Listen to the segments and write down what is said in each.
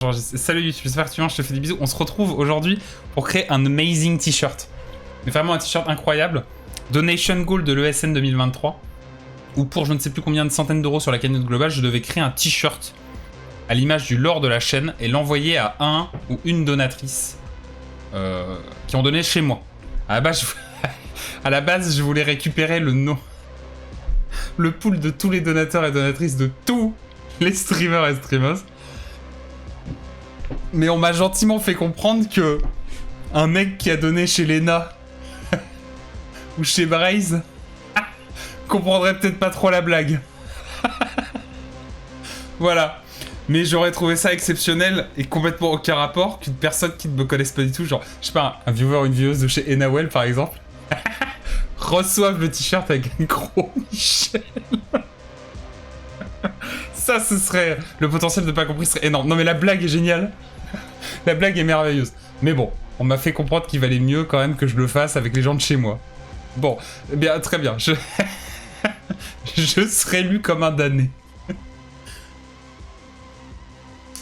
Genre, salut YouTube, j'espère que tu vas, je te fais des bisous. On se retrouve aujourd'hui pour créer un amazing t-shirt. Mais vraiment un t-shirt incroyable. Donation goal de l'ESN 2023. Où pour je ne sais plus combien de centaines d'euros sur la cagnotte globale, je devais créer un t-shirt à l'image du lore de la chaîne et l'envoyer à un ou une donatrice qui ont donné chez moi. À la base, je voulais récupérer le nom, le pool de tous les donateurs et donatrices de tous les streamers et streamers. Mais on m'a gentiment fait comprendre que un mec qui a donné chez Lena ou chez Braze comprendrait peut-être pas trop la blague. Voilà. Mais j'aurais trouvé ça exceptionnel et complètement aucun rapport qu'une personne qui ne me connaisse pas du tout, genre, je sais pas, un viewer ou une vieweuse de chez Enawel par exemple, reçoivent le t-shirt avec un gros Michel. Ça, ce serait... Le potentiel de pas compris serait énorme. Non mais la blague est géniale. La blague est merveilleuse. Mais bon, on m'a fait comprendre qu'il valait mieux quand même que je le fasse avec les gens de chez moi. Bon, eh bien, très bien. Je serai lu comme un damné.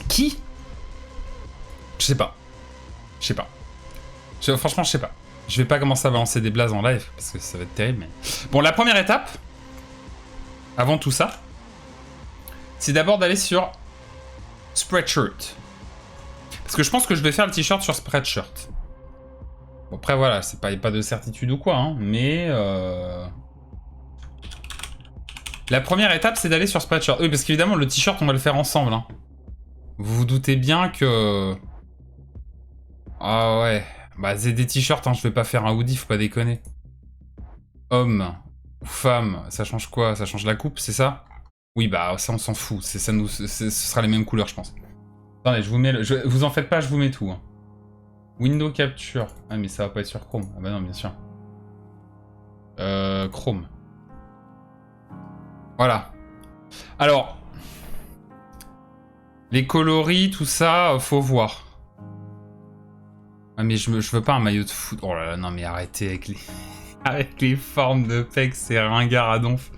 Qui? Je sais pas. Je sais pas. Franchement, je sais pas. Je vais pas commencer à balancer des blazes en live, parce que ça va être terrible, mais... Bon, la première étape, avant tout ça, c'est d'abord d'aller sur Spreadshirt. Parce que je pense que je vais faire le t-shirt sur Spreadshirt. Bon, après, voilà, c'est pas de certitude ou quoi, hein, mais... La première étape, c'est d'aller sur Spreadshirt. Oui, parce qu'évidemment, le t-shirt, on va le faire ensemble, hein. Vous vous doutez bien que... Ah ouais... Bah, c'est des t-shirts, hein, je vais pas faire un hoodie, faut pas déconner. Homme ou femme, ça change quoi? Ça change la coupe, c'est ça? Oui, bah, ça, on s'en fout. Ce sera les mêmes couleurs, je pense. Attendez, je vous mets... vous en faites pas, je vous mets tout. Hein. Window Capture. Ah, mais ça va pas être sur Chrome. Ah bah non, bien sûr. Chrome. Voilà. Alors... Les coloris, tout ça, faut voir. Ah mais je veux pas un maillot de foot. Oh là là, non mais arrêtez avec les... avec les formes de pecs, c'est ringard à donf.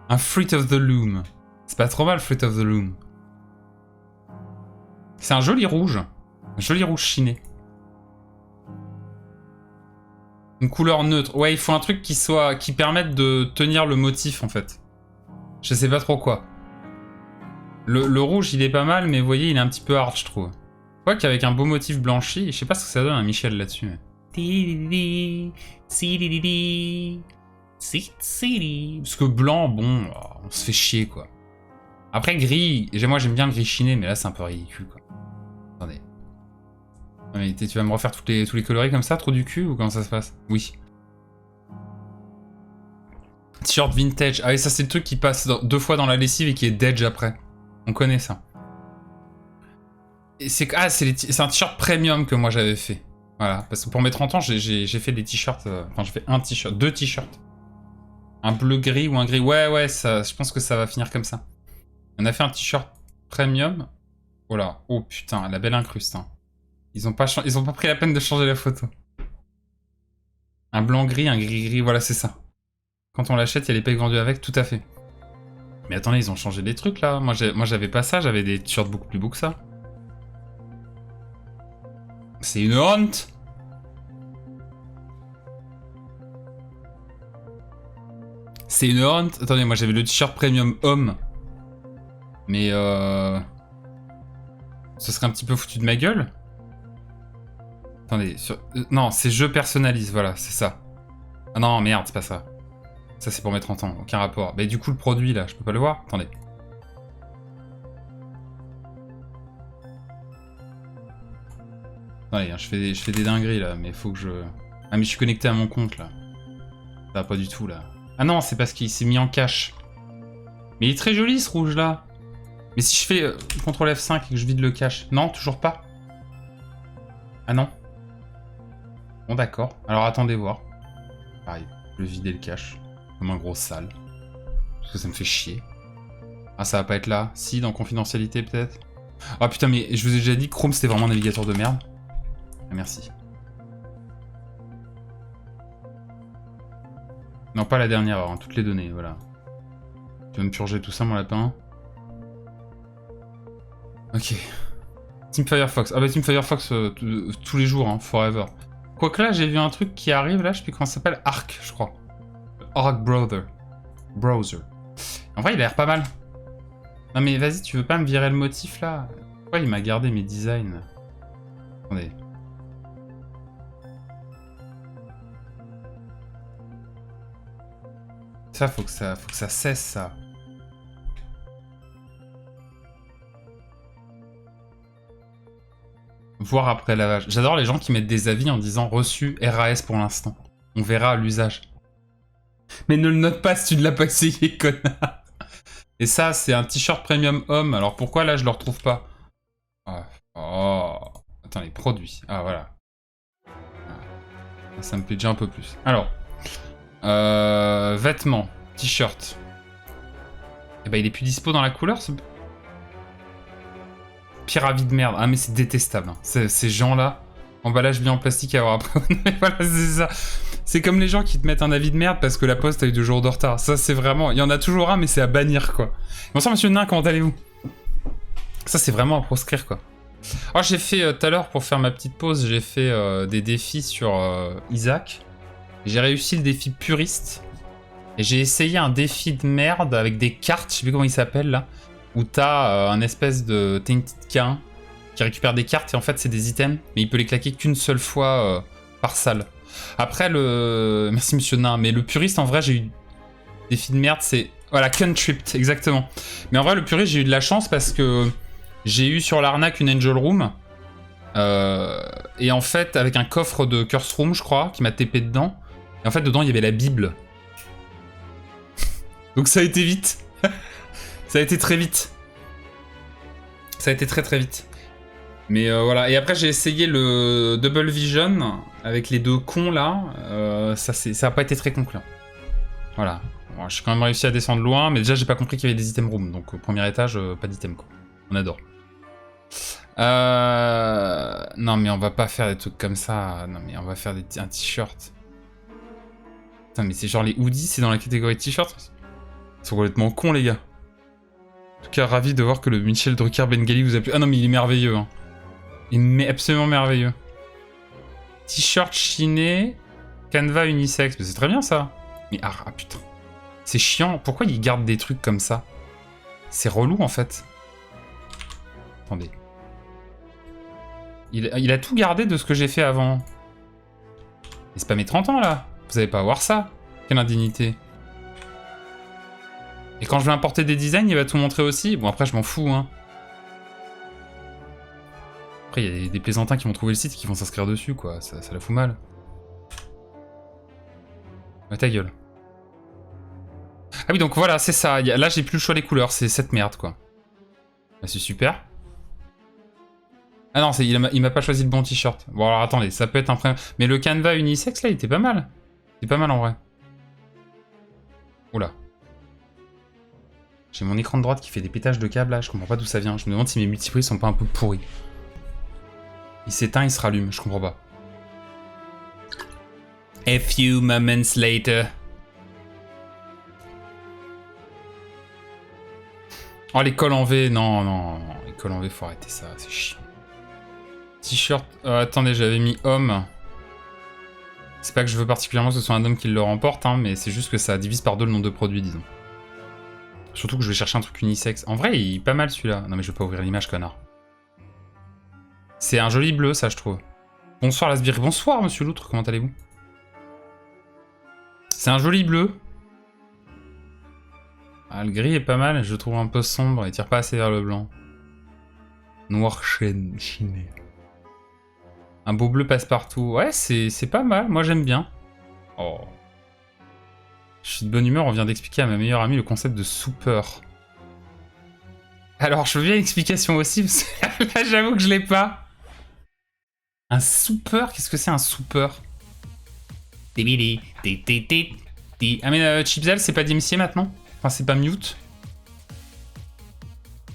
Un Fruit of the Loom. C'est pas trop mal, Fruit of the Loom. C'est un joli rouge. Un joli rouge chiné. Une couleur neutre. Ouais, il faut un truc qui permette de tenir le motif, en fait. Je sais pas trop quoi. Le rouge, il est pas mal, mais vous voyez, il est un petit peu hard, je trouve. Quoi qu'avec un beau motif blanchi, je sais pas ce que ça donne un Michel là-dessus. Mais... Parce que blanc, bon, on se fait chier, quoi. Après, gris, moi j'aime bien le gris chiné, mais là c'est un peu ridicule, quoi. Attendez. Non, mais tu vas me refaire tous les coloris comme ça, trop du cul, ou comment ça se passe? Oui. T-shirt vintage. Ah oui, ça c'est le truc qui passe 2 fois dans la lessive et qui est dead après. On connaît ça. C'est un t-shirt premium que moi j'avais fait. Voilà, parce que pour mes 30 ans, j'ai fait des t-shirts... Enfin, j'ai fait un t-shirt, 2 t-shirts. Un bleu-gris ou un gris. Ouais, ça, je pense que ça va finir comme ça. On a fait un t-shirt premium. Voilà. Oh putain, la belle incruste. Hein. Ils ont pas pris la peine de changer la photo. Un blanc-gris, un gris-gris, voilà, c'est ça. Quand on l'achète, il y a les pecs vendus avec, tout à fait. Mais attendez, ils ont changé des trucs, là. Moi, j'avais pas ça, j'avais des t-shirts beaucoup plus beaux que ça. C'est une honte. C'est une honte. Attendez, moi j'avais le t-shirt premium homme. Mais ce serait un petit peu foutu de ma gueule. Attendez, non, c'est je personnalise, voilà, c'est ça. Ah non, merde, c'est pas ça. Ça c'est pour mes 30 ans, aucun rapport. Mais du coup, le produit là, je peux pas le voir. Attendez. Attendez, hein, je fais des dingueries là, mais faut que je... Ah mais je suis connecté à mon compte là. Ça va pas du tout là. Ah non, c'est parce qu'il s'est mis en cache. Mais il est très joli ce rouge là. Mais si je fais CTRL F5 et que je vide le cache. Non, toujours pas. Ah non. Bon d'accord. Alors attendez voir. Pareil, je vais vider le cache. Comme un gros sale. Parce que ça me fait chier. Ah ça va pas être là. Si, dans confidentialité peut-être. Ah putain mais je vous ai déjà dit Chrome c'était vraiment un navigateur de merde. Ah, merci. Non, pas la dernière, hein, toutes les données, voilà. Tu vas me purger tout ça, mon lapin? Ok. Team Firefox. Ah bah Team Firefox tous les jours, hein, forever. Quoique là, j'ai vu un truc qui arrive, là, je sais plus comment ça s'appelle, Arc, je crois. Arc Browser. En vrai, il a l'air pas mal. Non mais vas-y, tu veux pas me virer le motif, là? Pourquoi il m'a gardé mes designs? Attendez. Ça, faut que ça cesse, ça. Voir après lavage. J'adore les gens qui mettent des avis en disant reçu RAS pour l'instant. On verra à l'usage. Mais ne le note pas si tu ne l'as pas essayé, connard. Et ça, c'est un t-shirt premium homme. Alors pourquoi là je le retrouve pas? Oh. Attends, les produits. Ah voilà. Ça me plaît déjà un peu plus. Alors. Vêtements. T-shirt. Eh ben il est plus dispo dans la couleur ce... Pire avis de merde. Ah mais c'est détestable. Hein. Ces gens-là. Emballage bien en plastique à avoir après. Voilà, c'est ça. C'est comme les gens qui te mettent un avis de merde parce que la poste a eu 2 jours de retard. Ça c'est vraiment... Il y en a toujours un mais c'est à bannir quoi. Bonsoir monsieur Nain, comment allez-vous? Ça c'est vraiment à proscrire quoi. Alors j'ai fait tout à l'heure pour faire ma petite pause, j'ai fait des défis sur Isaac. J'ai réussi le défi puriste. Et j'ai essayé un défi de merde avec des cartes, je sais plus comment il s'appelle là. Où t'as un espèce de... T'as une petite K1 qui récupère des cartes et en fait c'est des items. Mais il peut les claquer qu'une seule fois par salle. Après le... Merci monsieur Nain. Mais le puriste en vrai j'ai eu... Défi de merde c'est... Voilà, Contripped, exactement. Mais en vrai le puriste j'ai eu de la chance parce que... J'ai eu sur l'arnaque une Angel Room. Et en fait avec un coffre de Curse Room je crois, qui m'a TP dedans. Et en fait dedans il y avait la Bible. Donc ça a été vite. Ça a été très vite. Ça a été très très vite. Mais voilà. Et après j'ai essayé le Double Vision avec les 2 cons là. Ça a pas été très concluant. Voilà. Bon, j'ai quand même réussi à descendre loin, mais déjà j'ai pas compris qu'il y avait des items room. Donc au premier étage, pas d'item quoi. On adore. Non mais on va pas faire des trucs comme ça. Non mais on va faire un t-shirt. Putain mais c'est genre les hoodies, c'est dans la catégorie t-shirt. Ils sont complètement cons les gars. En tout cas ravi de voir que le Michel Drucker Bengali vous a plu. Ah non mais il est merveilleux hein. Il est absolument merveilleux. T-shirt chiné, canevas unisex, mais c'est très bien ça. Mais ah putain. C'est chiant, pourquoi ils gardent des trucs comme ça? C'est relou en fait. Attendez. Il a tout gardé de ce que j'ai fait avant. Mais c'est pas mes 30 ans là. Vous allez pas avoir ça. Quelle indignité. Et quand je vais importer des designs, il va tout montrer aussi. Bon après je m'en fous hein. Après il y a des plaisantins qui vont trouver le site et qui vont s'inscrire dessus quoi. Ça la fout mal. Ouais ta gueule. Ah oui donc voilà c'est ça. Là j'ai plus le choix des couleurs. C'est cette merde quoi. Bah, c'est super. Ah non, il m'a pas choisi le bon t-shirt. Bon alors attendez, ça peut être un problème. Mais le canevas unisex là, il était pas mal. Il était pas mal en vrai. Oula. J'ai mon écran de droite qui fait des pétages de câbles là, je comprends pas d'où ça vient. Je me demande si mes multiprix sont pas un peu pourris. Il s'éteint, il se rallume, je comprends pas. A few moments later. Oh les cols en V, non. Les cols en V, faut arrêter ça, c'est chiant. T-shirt, attendez, j'avais mis homme. C'est pas que je veux particulièrement que ce soit un homme qui le remporte, hein, mais c'est juste que ça divise par 2 le nombre de produits, disons. Surtout que je vais chercher un truc unisex. En vrai, il est pas mal celui-là. Non mais je vais pas ouvrir l'image, connard. C'est un joli bleu, ça, je trouve. Bonsoir, Lasbiri. Bonsoir, monsieur Loutre, comment allez-vous? C'est un joli bleu. Ah, le gris est pas mal, je le trouve un peu sombre, il tire pas assez vers le blanc. Noir chiné. Un beau bleu passe-partout. Ouais, c'est pas mal, moi j'aime bien. Oh. Je suis de bonne humeur, on vient d'expliquer à ma meilleure amie le concept de souper. Alors, je veux bien une explication aussi, parce que là j'avoue que je l'ai pas. Un souper? Qu'est-ce que c'est un souper? Ah mais Chipzel, c'est pas DMCA maintenant? Enfin, c'est pas mute.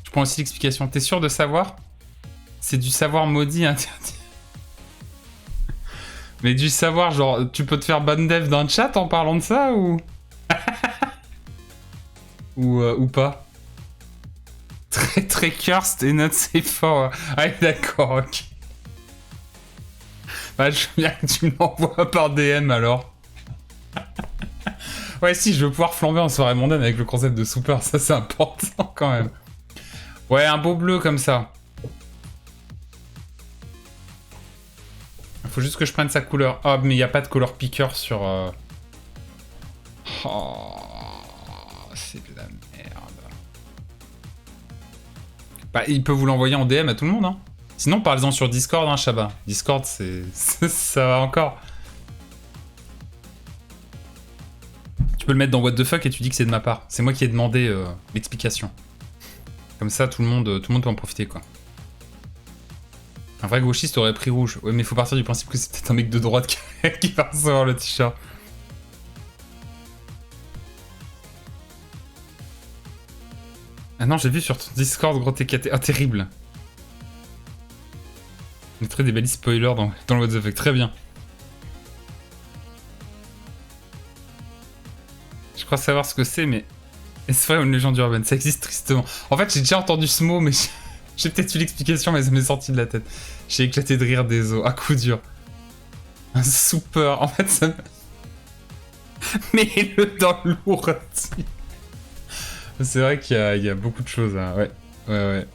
Je prends aussi l'explication. T'es sûr de savoir? C'est du savoir maudit interdit. Mais du savoir, genre, tu peux te faire ban dev dans le chat en parlant de ça ou... ou pas? Très très cursed et not safe for... Ah d'accord, ok. Bah, je veux bien que tu me l'envoies par DM alors. Ouais, si, je veux pouvoir flamber en soirée mondaine avec le concept de super, ça c'est important quand même. Ouais, un beau bleu comme ça. Faut juste que je prenne sa couleur. Oh, mais il n'y a pas de couleur piqueur sur... Oh, c'est de la merde. Bah, il peut vous l'envoyer en DM à tout le monde, hein. Sinon, parlez-en sur Discord, hein, Shabba. Discord, c'est... ça va encore. Tu peux le mettre dans What the fuck et tu dis que c'est de ma part. C'est moi qui ai demandé l'explication. Comme ça, tout le monde peut en profiter, quoi. Un vrai gauchiste aurait pris rouge. Ouais, mais il faut partir du principe que c'est peut-être un mec de droite qui va recevoir le t-shirt. Ah non, j'ai vu sur ton Discord, gros TKT. Ah, terrible. On mettrait des balises spoilers dans le What the fuck. Très bien. Je crois savoir ce que c'est, mais... Est-ce vrai une légende urbaine? Ça existe tristement. En fait, j'ai déjà entendu ce mot, mais... J'ai peut-être eu l'explication, mais ça m'est sorti de la tête. J'ai éclaté de rire des os. À coup dur. Un souper. En fait, ça... Mets-le dans l'ourdi. C'est vrai qu'il y a beaucoup de choses. Hein. Ouais.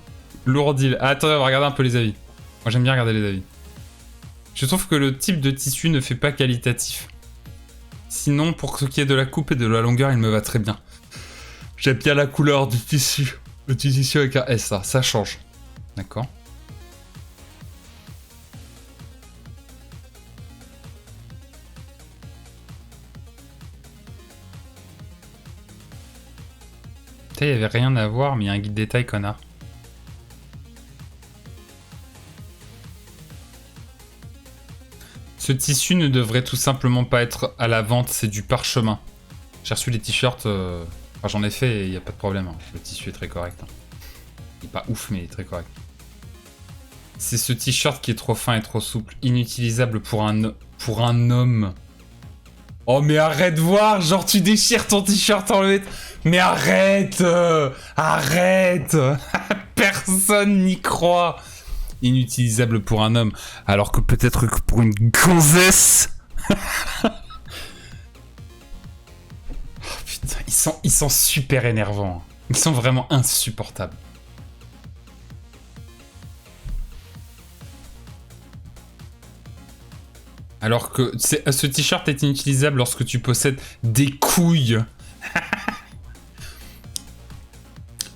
Lourdil. Ah, attendez, on va regarder un peu les avis. Moi, j'aime bien regarder les avis. Je trouve que le type de tissu ne fait pas qualitatif. Sinon, pour ce qui est de la coupe et de la longueur, il me va très bien. J'aime bien la couleur du tissu. Le petit tissu avec un S, ça change. D'accord. Putain, il y avait rien à voir, mais il y a un guide détail, connard. Ce tissu ne devrait tout simplement pas être à la vente, c'est du parchemin. J'ai reçu les t-shirts, enfin, j'en ai fait et il n'y a pas de problème. Hein. Le tissu est très correct. Hein. Il est pas ouf, mais il est très correct. C'est ce t-shirt qui est trop fin et trop souple. Inutilisable pour un homme. Oh, mais arrête de voir, genre tu déchires ton t-shirt en le... Mais arrête arrête. Personne n'y croit. Inutilisable pour un homme, alors que peut-être que pour une gonzesse. Oh, putain, ils sont super énervants. Ils sont vraiment insupportables. Alors que ce t-shirt est inutilisable lorsque tu possèdes des couilles.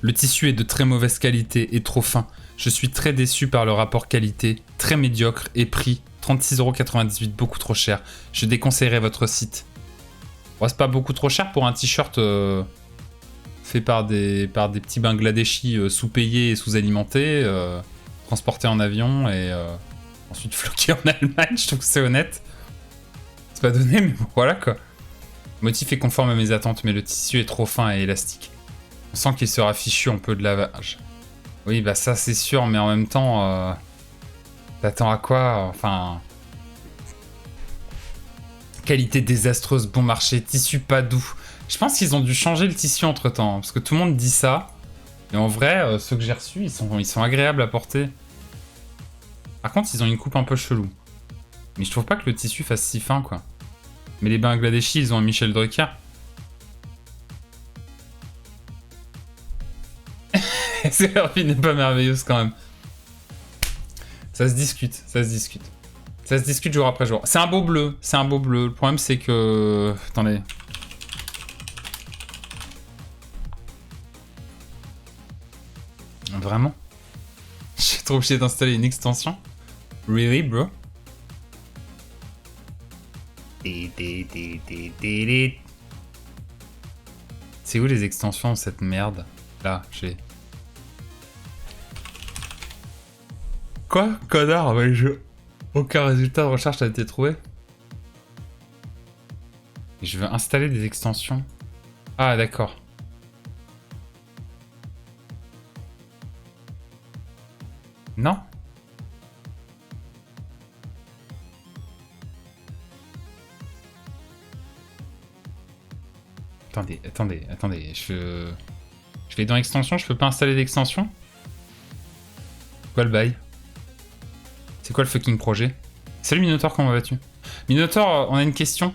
Le tissu est de très mauvaise qualité et trop fin. Je suis très déçu par le rapport qualité, très médiocre et prix 36,98€, beaucoup trop cher. Je déconseillerais votre site. Bon, c'est pas beaucoup trop cher pour un t-shirt fait par des petits Bangladeshis sous-payés et sous-alimentés, transportés en avion et ensuite floqués en Allemagne. Je trouve que c'est honnête. C'est pas donné, mais bon, voilà quoi. Le motif est conforme à mes attentes, mais le tissu est trop fin et élastique. On sent qu'il sera fichu en peu de lavage. Oui, bah ça c'est sûr, mais en même temps, t'attends à quoi? Enfin... Qualité désastreuse, bon marché, tissu pas doux. Je pense qu'ils ont dû changer le tissu entre-temps, parce que tout le monde dit ça. Et en vrai, ceux que j'ai reçus, ils sont agréables à porter. Par contre, ils ont une coupe un peu chelou. Mais je trouve pas que le tissu fasse si fin, quoi. Mais les Bangladeshis, ils ont un Michel Drucker. Leur vie n'est pas merveilleuse quand même. Ça se discute, ça se discute. Ça se discute jour après jour. C'est un beau bleu, c'est un beau bleu. Le problème c'est que... Attendez. Vraiment? Je suis trop obligé d'installer une extension? Really, bro? C'est où les extensions de cette merde? Là, j'ai... Quoi? Connard, mais aucun résultat de recherche n'a été trouvé. Je veux installer des extensions. Ah, d'accord. Non? Attendez. Je vais dans extension, je peux pas installer d'extension? Quoi le bail? C'est quoi le fucking projet? Salut Minotaur, comment vas-tu? Minotaur, on a une question.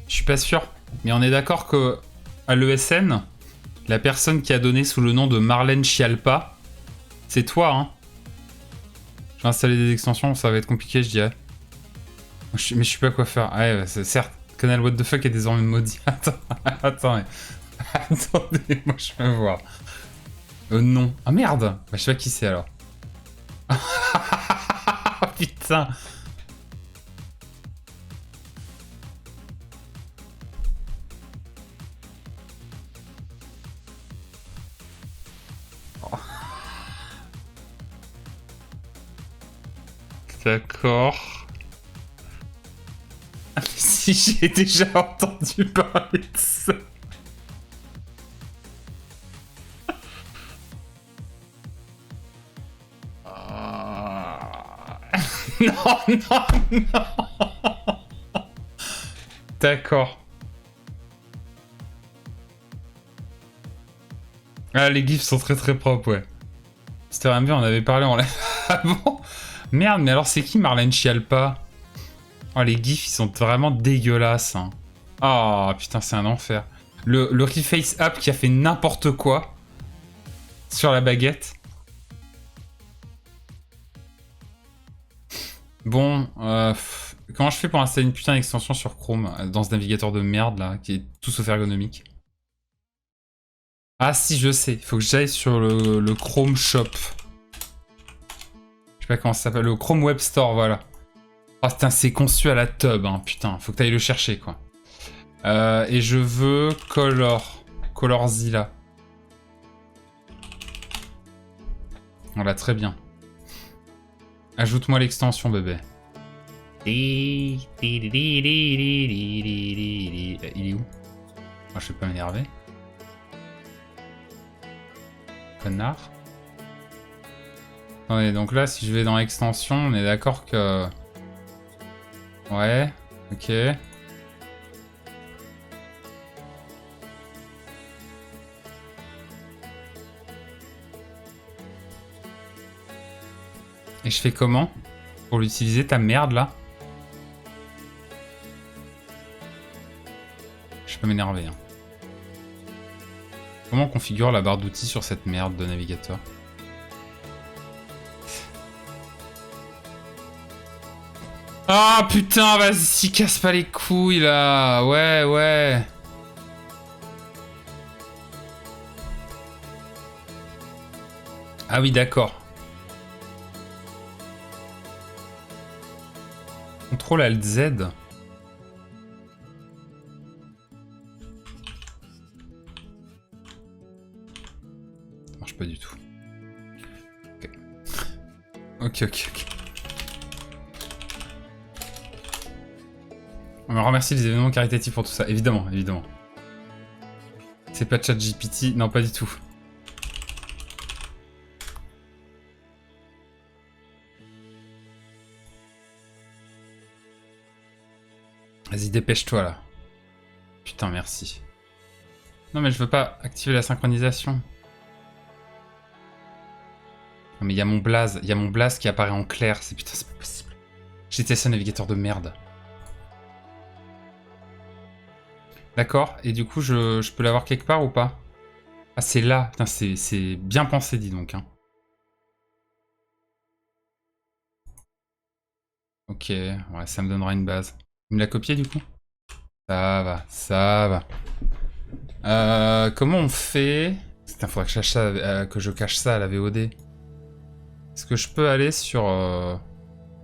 Je suis pas sûr, mais on est d'accord que à l'ESN, la personne qui a donné sous le nom de Marlène Chialpa, c'est toi, hein? Je vais installer des extensions, ça va être compliqué, je dirais. Mais je sais pas quoi faire. Ouais, certes, Canal What the Fuck est désormais maudit. Attends, attendez, moi je vais voir. Non. Ah merde! Bah, je sais pas qui c'est alors. Putain! D'accord. Ah, mais si j'ai déjà entendu parler de ça. Non, non, non. D'accord. Ah, les gifs sont très très propres, ouais. C'était bien, on avait parlé en live avant. Merde, mais alors c'est qui Marlène Chialpa? Oh, les gifs, ils sont vraiment dégueulasses. Hein. Oh, putain, c'est un enfer. Le Reface App qui a fait n'importe quoi sur la baguette. Bon, comment je fais pour installer une putain d'extension sur Chrome dans ce navigateur de merde là, qui est tout sauf ergonomique? Ah si, je sais, il faut que j'aille sur le Chrome Shop. Je sais pas comment ça s'appelle, le Chrome Web Store, voilà. Oh putain, c'est conçu à la tub, hein, putain, faut que t'ailles le chercher quoi. Et je veux Colorzilla. Voilà, très bien. Ajoute-moi l'extension, bébé. Il est où? Moi, je vais pas m'énerver. Connard. Attendez, donc là, si je vais dans l'extension, on est d'accord que... Ouais, ok. Et je fais comment pour l'utiliser, ta merde, là? Je peux m'énerver, hein. Comment on configure la barre d'outils sur cette merde de navigateur? Ah putain, vas-y, casse pas les couilles là. Ouais, ouais. Ah oui, d'accord. Contrôle Alt Z. Ça marche pas du tout. Ok, ok, ok. On me remercie les événements caritatifs pour tout ça, évidemment, évidemment. C'est pas ChatGPT, non pas du tout. Vas-y, dépêche-toi là. Putain, merci. Non mais je veux pas activer la synchronisation. Non mais il y a mon blaze qui apparaît en clair, c'est putain, c'est pas possible. J'ai testé un navigateur de merde. D'accord, et du coup, je peux l'avoir quelque part ou pas? Ah, c'est là. Putain, c'est bien pensé, dis donc. Hein. Ok, ouais, ça me donnera une base. Il me l'a copié, du coup? Ça va, ça va. Comment on fait? Putain, faudrait que je cache ça à la VOD. Est-ce que je peux aller sur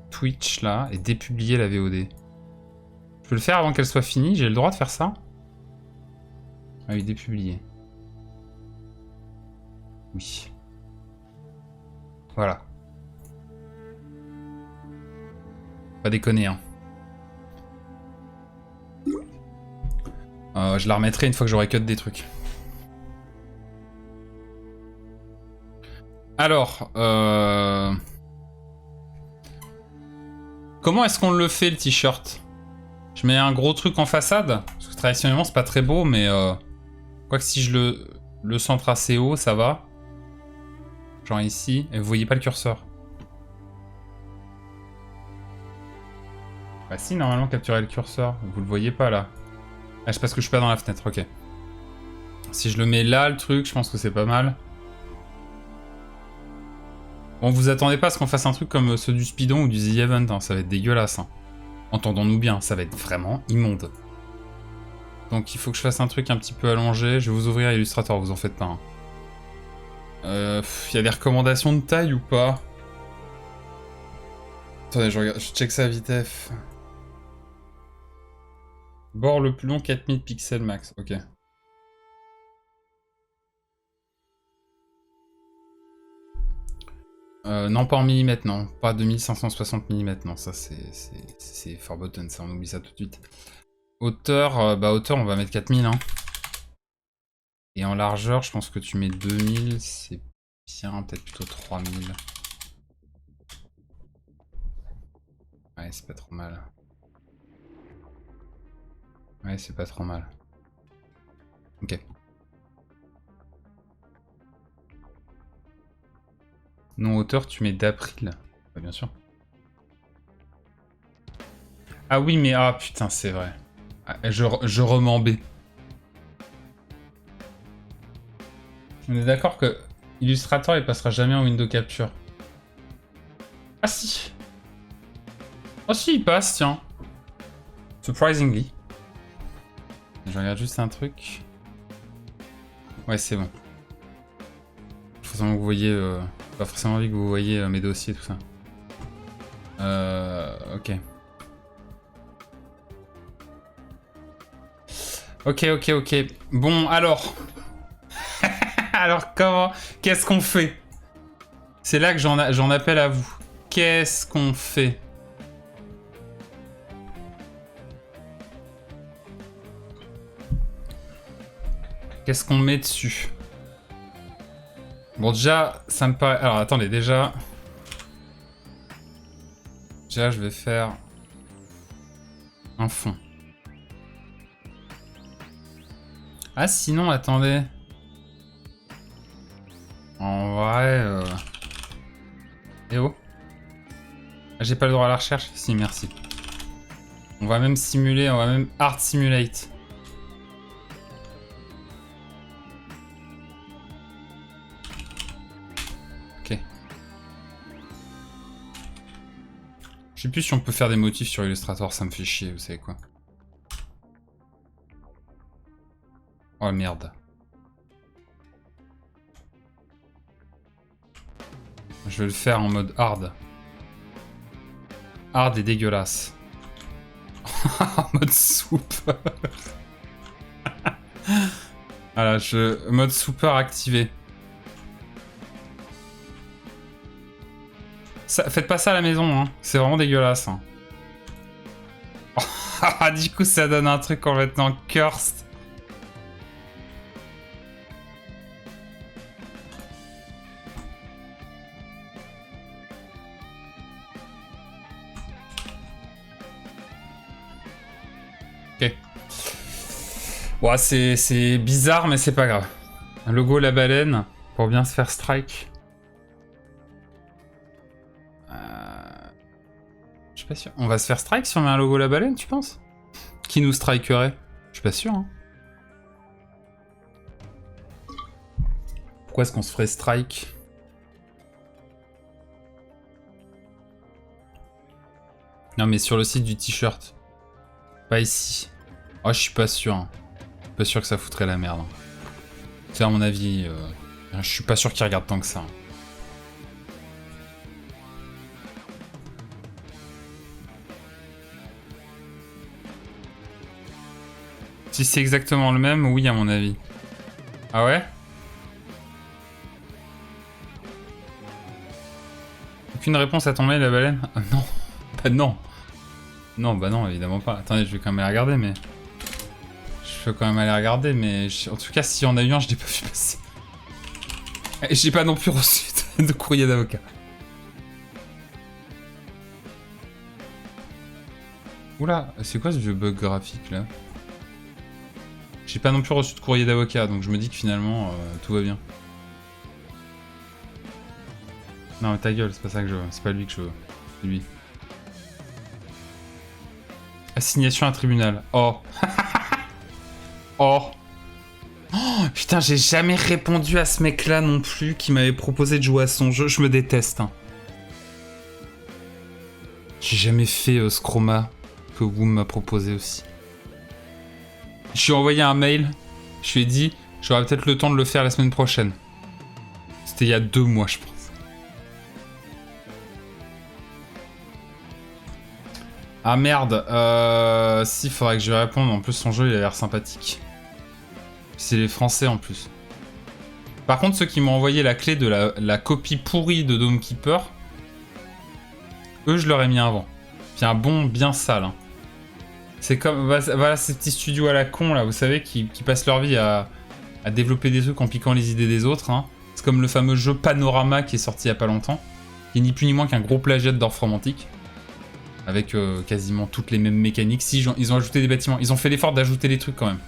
Twitch, là, et dépublier la VOD? Je peux le faire avant qu'elle soit finie? J'ai le droit de faire ça? Ah oui, dépublier. Oui. Voilà. Pas déconner, hein. Je la remettrai une fois que j'aurai cut des trucs. Alors, comment est-ce qu'on le fait, le t-shirt? Je mets un gros truc en façade? Parce que traditionnellement, c'est pas très beau, mais... Quoique si je le centre assez haut, ça va. Genre ici, et vous voyez pas le curseur. Bah si, normalement, capturer le curseur. Vous le voyez pas, là. Ah, c'est parce que je suis pas dans la fenêtre, ok. Si je le mets là, le truc, je pense que c'est pas mal. Bon, vous attendez pas à ce qu'on fasse un truc comme ceux du Speedon ou du The Event, hein. Ça va être dégueulasse, hein. Entendons-nous bien, ça va être vraiment immonde. Donc il faut que je fasse un truc un petit peu allongé. Je vais vous ouvrir Illustrator, vous en faites pas. Y a des recommandations de taille ou pas? Attendez, je check ça à vitesse. Bord le plus long, 4000 pixels max, ok. Non, pas en millimètres, non. Pas 2560 mm, non, ça c'est forbidden, ça, on oublie ça tout de suite. Hauteur, bah hauteur, on va mettre 4000, hein. Et en largeur, je pense que tu mets 2000, c'est bien, peut-être plutôt 3000. Ouais, c'est pas trop mal. Ouais, c'est pas trop mal. Ok. Non hauteur, tu mets d'april. Bah, bien sûr. Ah oui, mais ah putain, c'est vrai. Ah, je remets en B. On est d'accord que Illustrator, il passera jamais en window capture. Ah si. Oh si, il passe, tiens. Surprisingly. Je regarde juste un truc. Ouais, c'est bon. Forcément que vous voyez... pas forcément envie que vous voyez mes dossiers, tout ça. Ok. Ok. Bon, alors... alors, comment... Qu'est-ce qu'on fait? C'est là que j'en appelle à vous. Qu'est-ce qu'on fait? Qu'est-ce qu'on met dessus? Bon, déjà, ça me paraît... Alors, attendez, déjà... Déjà, je vais faire... un fond. Ah, sinon, attendez... En vrai... Eh oh. J'ai pas le droit à la recherche? Si, merci. On va même simuler, on va même art simulate. Ok. Je sais plus si on peut faire des motifs sur Illustrator, ça me fait chier, vous savez quoi. Oh merde. Je vais le faire en mode hard. Hard et dégueulasse. En mode soupe. Voilà, mode super activé. Ça, faites pas ça à la maison, hein. C'est vraiment dégueulasse. Hein. Du coup, ça donne un truc complètement cursed. Ok. Ouais, c'est bizarre, mais c'est pas grave. Un logo la baleine pour bien se faire strike. Je suis pas sûr. On va se faire strike si on met un logo la baleine, tu penses? Qui nous strikerait? Je suis pas sûr. Hein. Pourquoi est-ce qu'on se ferait strike? Non, mais sur le site du t-shirt. Pas ici. Oh, je suis pas sûr. Hein. Pas sûr que ça foutrait la merde. C'est à mon avis. Je suis pas sûr qu'ils regardent tant que ça. Si c'est exactement le même, oui à mon avis. Ah ouais? Aucune réponse à ton mail, la baleine? Ah, non. Bah non. Non, bah non, évidemment pas. Attendez, je vais quand même aller regarder, mais... Je peux quand même aller regarder, mais... En tout cas, s'il y en a eu un, je l'ai pas vu passer. Et j'ai pas non plus reçu de courrier d'avocat. Oula, c'est quoi ce vieux bug graphique, là? J'ai pas non plus reçu de courrier d'avocat, donc je me dis que finalement, tout va bien. Non, mais ta gueule, c'est pas ça que je veux. C'est pas lui que je veux. C'est lui. Assignation à tribunal. Oh. Oh. Oh, putain, j'ai jamais répondu à ce mec-là non plus qui m'avait proposé de jouer à son jeu. Je me déteste. Hein. J'ai jamais fait ce chroma que Woom m'a proposé aussi. Je lui ai envoyé un mail. Je lui ai dit, j'aurai peut-être le temps de le faire la semaine prochaine. C'était il y a 2 mois, je pense. Ah merde. Si, faudrait que je lui réponde. En plus, son jeu, il a l'air sympathique. C'est les Français en plus. Par contre, ceux qui m'ont envoyé la clé de la copie pourrie de Dome Keeper, eux, je leur ai mis un vent. Puis un bon bien sale. Hein. C'est comme... Voilà ces petits studios à la con, là, vous savez, qui passent leur vie à développer des trucs en piquant les idées des autres. Hein. C'est comme le fameux jeu Panorama qui est sorti il y a pas longtemps. Qui est ni plus ni moins qu'un gros plagiat de Dorf Romantique. Avec quasiment toutes les mêmes mécaniques. Si, ils ont ajouté des bâtiments. Ils ont fait l'effort d'ajouter des trucs quand même.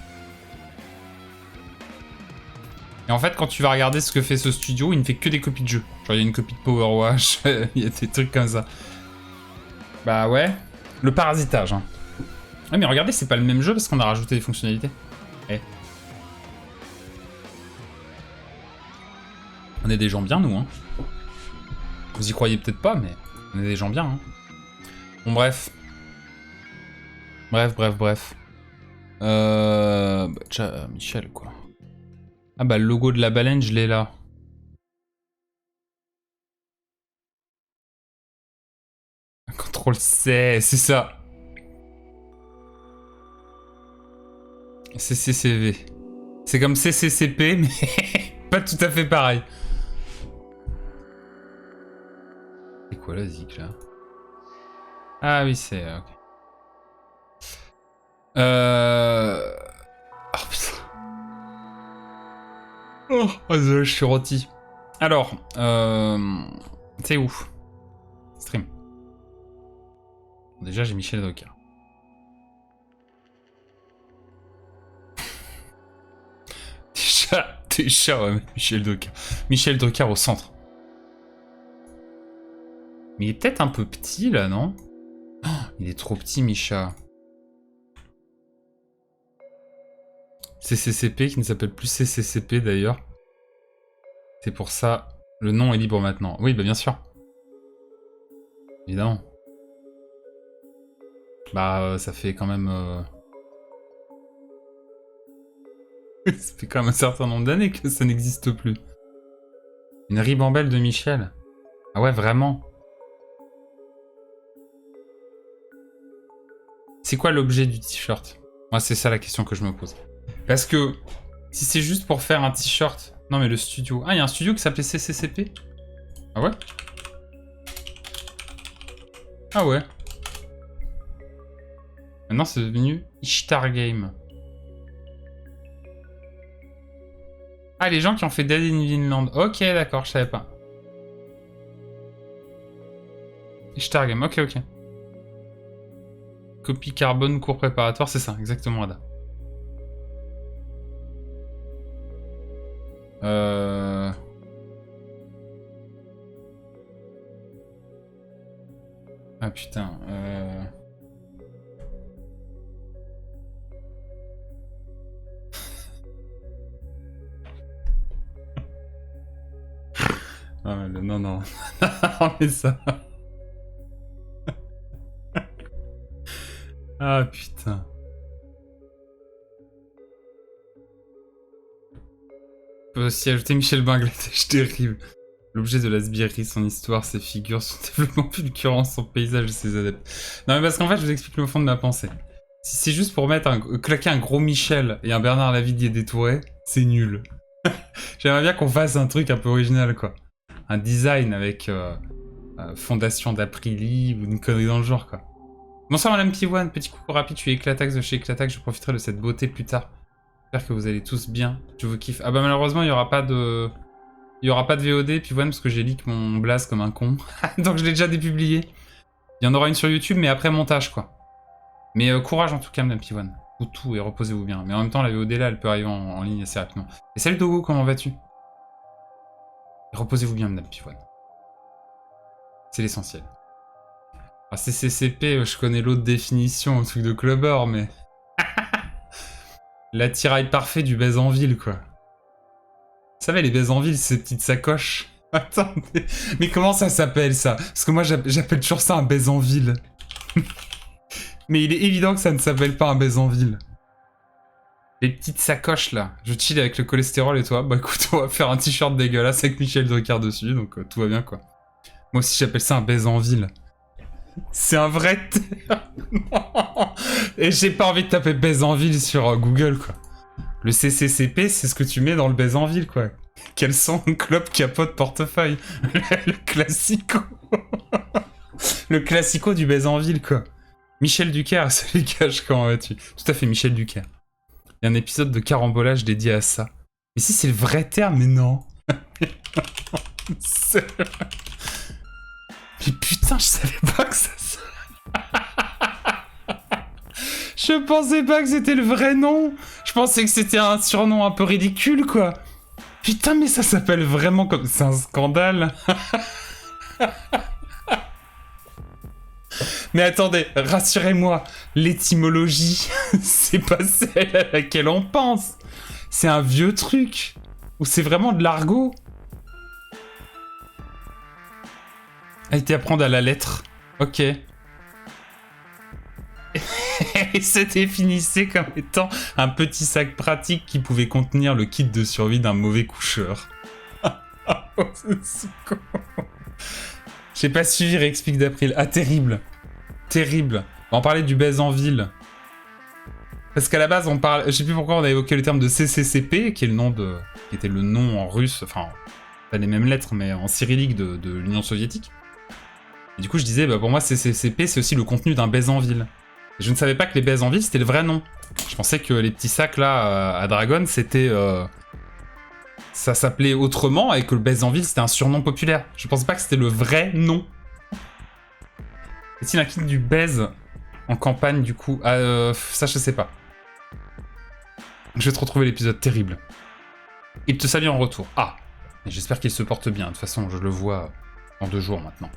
Et en fait, quand tu vas regarder ce que fait ce studio, il ne fait que des copies de jeux. Genre, il y a une copie de Power Wash, il y a des trucs comme ça. Bah ouais. Le parasitage, hein. Ouais, mais regardez, c'est pas le même jeu parce qu'on a rajouté des fonctionnalités. Eh. On est des gens bien, nous, hein. Vous y croyez peut-être pas, mais on est des gens bien, hein. Bon, bref. Bref. Bah, déjà, Michel, quoi. Ah bah, le logo de la baleine, je l'ai là. CTRL-C, c'est ça. CCCV. C'est comme CCCP, mais pas tout à fait pareil. C'est quoi la zik, là? Ah oui, c'est... ok. Oh putain. Oh, désolé, je suis rôti. Alors, c'est où? Stream. Déjà, j'ai Michel Drucker. Déjà, ouais, Michel Drucker. Michel Drucker au centre. Mais il est peut-être un peu petit, là, non? Oh, il est trop petit, Micha. CCCP, qui ne s'appelle plus CCCP, d'ailleurs. C'est pour ça, le nom est libre maintenant. Oui, bah bien sûr. Évidemment. Bah, ça fait quand même... ça fait quand même un certain nombre d'années que ça n'existe plus. Une ribambelle de Michel. Ah ouais, vraiment. C'est quoi l'objet du t-shirt? Moi, c'est ça la question que je me pose. Parce que, si c'est juste pour faire un t-shirt... Non, mais le studio... Ah, il y a un studio qui s'appelait CCCP? Ah ouais? Ah ouais. Maintenant, c'est devenu Ishtar Game. Ah, les gens qui ont fait Dead in Vinland. Ok, d'accord, je savais pas. Ishtar Game, ok. Copie carbone, cours préparatoire, c'est ça, exactement, Ada. Ah putain, Ah, non, non. Non, mais ça... Ah putain. On peut aussi ajouter Michel Bangladesh, terrible. L'objet de la sbirri, son histoire, ses figures, son développement fulgurant, son paysage et ses adeptes. Non mais parce qu'en fait, je vous explique le fond de ma pensée. Si c'est juste pour mettre claquer un gros Michel et un Bernard Lavillier détouré, c'est nul. J'aimerais bien qu'on fasse un truc un peu original, quoi. Un design avec fondation d'Aprilie ou une connerie dans le genre, quoi. Bonsoir Madame Pivoine, petit coucou rapide, je suis Éclatax de chez Éclatax, je profiterai de cette beauté plus tard. J'espère que vous allez tous bien, je vous kiffe. Ah bah malheureusement il y aura pas de... Il y aura pas de VOD, Pivoine, parce que j'ai leak mon blaze comme un con. Donc je l'ai déjà dépublié. Il y en aura une sur YouTube, mais après montage, quoi. Mais courage en tout cas Madame Pivoine. Ou tout, et reposez-vous bien. Mais en même temps la VOD là, elle peut arriver en ligne assez rapidement. Et salut Dogo, comment vas-tu? Reposez-vous bien Madame Pivoine. C'est l'essentiel. Ah, CCCP, je connais l'autre définition, le truc de clubber, mais... L'attirail parfait du baise en ville, quoi. Vous savez, les baises en ville, ces petites sacoches. Attendez, mais comment ça s'appelle, ça? Parce que moi, j'appelle toujours ça un baise en ville. Mais il est évident que ça ne s'appelle pas un baise en ville. Les petites sacoches, là. Je chill avec le cholestérol et toi, bah écoute, on va faire un t-shirt dégueulasse avec Michel Drucker dessus, donc tout va bien, quoi. Moi aussi, j'appelle ça un baise en ville. C'est un vrai terme. Et j'ai pas envie de taper baise en ville sur Google, quoi. Le CCCP, c'est ce que tu mets dans le baise en ville, quoi. Quels sont clope, capote, portefeuille. Le classico. Le classico du baise en ville, quoi. Michel Drucker, salut Cache, comment vas-tu? Tout à fait, Michel Drucker. Il y a un épisode de carambolage dédié à ça. Mais si, c'est le vrai terme, mais non. Mais putain, je savais pas que ça... Je pensais pas que c'était le vrai nom. Je pensais que c'était un surnom un peu ridicule, quoi. Putain, mais ça s'appelle vraiment comme... C'est un scandale. Mais attendez, rassurez-moi. L'étymologie, c'est pas celle à laquelle on pense. C'est un vieux truc. Ou c'est vraiment de l'argot. A été apprendre à la lettre. Ok. Et se définissait comme étant un petit sac pratique qui pouvait contenir le kit de survie d'un mauvais coucheur. J'ai pas suivi Réexplique d'April. Ah, terrible. Terrible. On parlait du baise en ville. Parce qu'à la base, on parle... Je sais plus pourquoi on a évoqué le terme de CCCP, qui est le nom de... qui était le nom en russe, enfin, pas les mêmes lettres, mais en cyrillique de l'Union soviétique. Et du coup, je disais, bah pour moi, CCCP, c'est aussi le contenu d'un baise en ville. Et je ne savais pas que les baises en ville, c'était le vrai nom. Je pensais que les petits sacs, là, à Dragon, c'était... ça s'appelait autrement, et que le baise en ville, c'était un surnom populaire. Je pensais pas que c'était le vrai nom. Est-il un kit du baise en campagne, du coup? Ça, je sais pas. Je vais te retrouver l'épisode terrible. Il te salue en retour. Ah, et j'espère qu'il se porte bien. De toute façon, je le vois dans 2 jours, maintenant.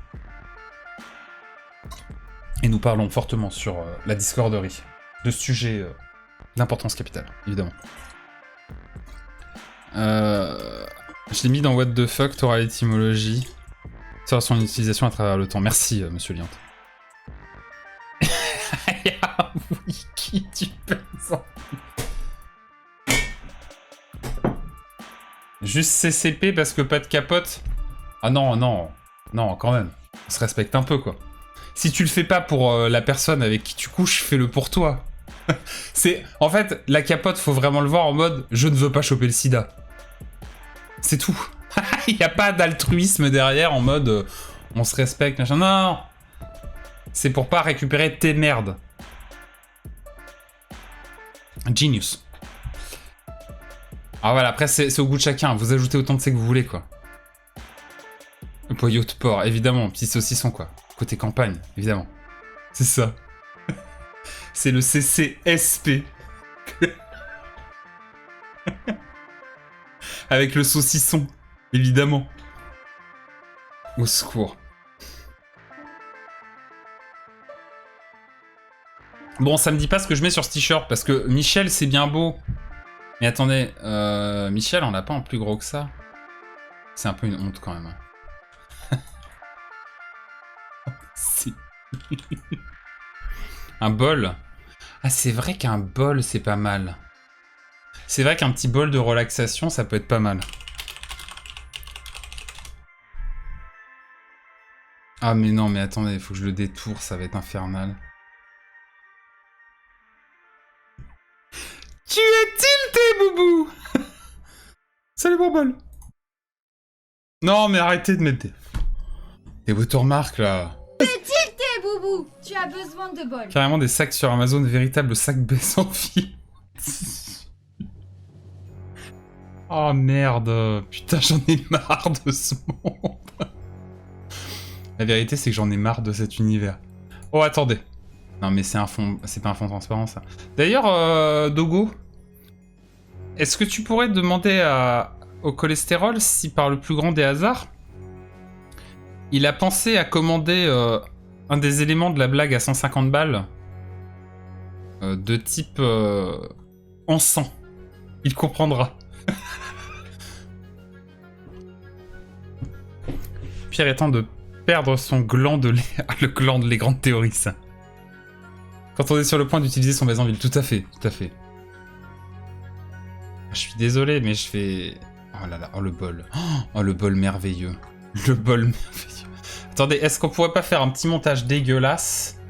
Et nous parlons fortement sur la discorderie de sujets d'importance capitale, évidemment. Je l'ai mis dans What the fuck, t'auras l'étymologie. Sur son utilisation à travers le temps. Merci, monsieur Liant. Il y a un wiki du paysan. Juste CCP parce que pas de capote. Ah non, non. Non, quand même. On se respecte un peu, quoi. Si tu le fais pas pour la personne avec qui tu couches, fais-le pour toi. C'est... En fait, la capote, faut vraiment le voir en mode « je ne veux pas choper le sida ». C'est tout. Il n'y a pas d'altruisme derrière en mode on se respecte, machin. Non, non. C'est pour pas récupérer tes merdes. Genius. Ah voilà, après c'est au goût de chacun. Vous ajoutez autant de C que vous voulez, quoi. Le poyau de porc, évidemment. Petit saucisson, quoi. Côté campagne, évidemment. C'est ça. C'est le CCSP. Avec le saucisson, évidemment. Au secours. Bon, ça me dit pas ce que je mets sur ce t-shirt, parce que Michel, c'est bien beau. Mais attendez, Michel, on l'a pas en plus gros que ça. C'est un peu une honte, quand même. Si. Un bol. Ah, c'est vrai qu'un bol, c'est pas mal. C'est vrai qu'un petit bol de relaxation, ça peut être pas mal. Ah mais non, mais attendez, il faut que je le détourne, ça va être infernal. Tu es tilté, Boubou. Salut, mon bol. Non, mais arrêtez de mettre des watermarks, là. Boubou, tu as besoin de bol. Carrément des sacs sur Amazon, véritables sacs baisse en vie. Oh merde, putain j'en ai marre de ce monde. La vérité c'est que j'en ai marre de cet univers. Oh attendez. Non mais c'est un fond, c'est pas un fond transparent ça. D'ailleurs, Dogo, est-ce que tu pourrais demander au cholestérol si par le plus grand des hasards, Il a pensé à commander un des éléments de la blague à 150 balles de type encens. Il comprendra. Pire étant de perdre son gland de lait. Le gland de les grandes théories, ça. Quand on est sur le point d'utiliser son baiser en ville. Tout à fait, tout à fait. Je suis désolé, mais je fais... Oh là là, oh le bol. Oh le bol merveilleux. Le bol merveilleux. Attendez, est-ce qu'on pourrait pas faire un petit montage dégueulasse?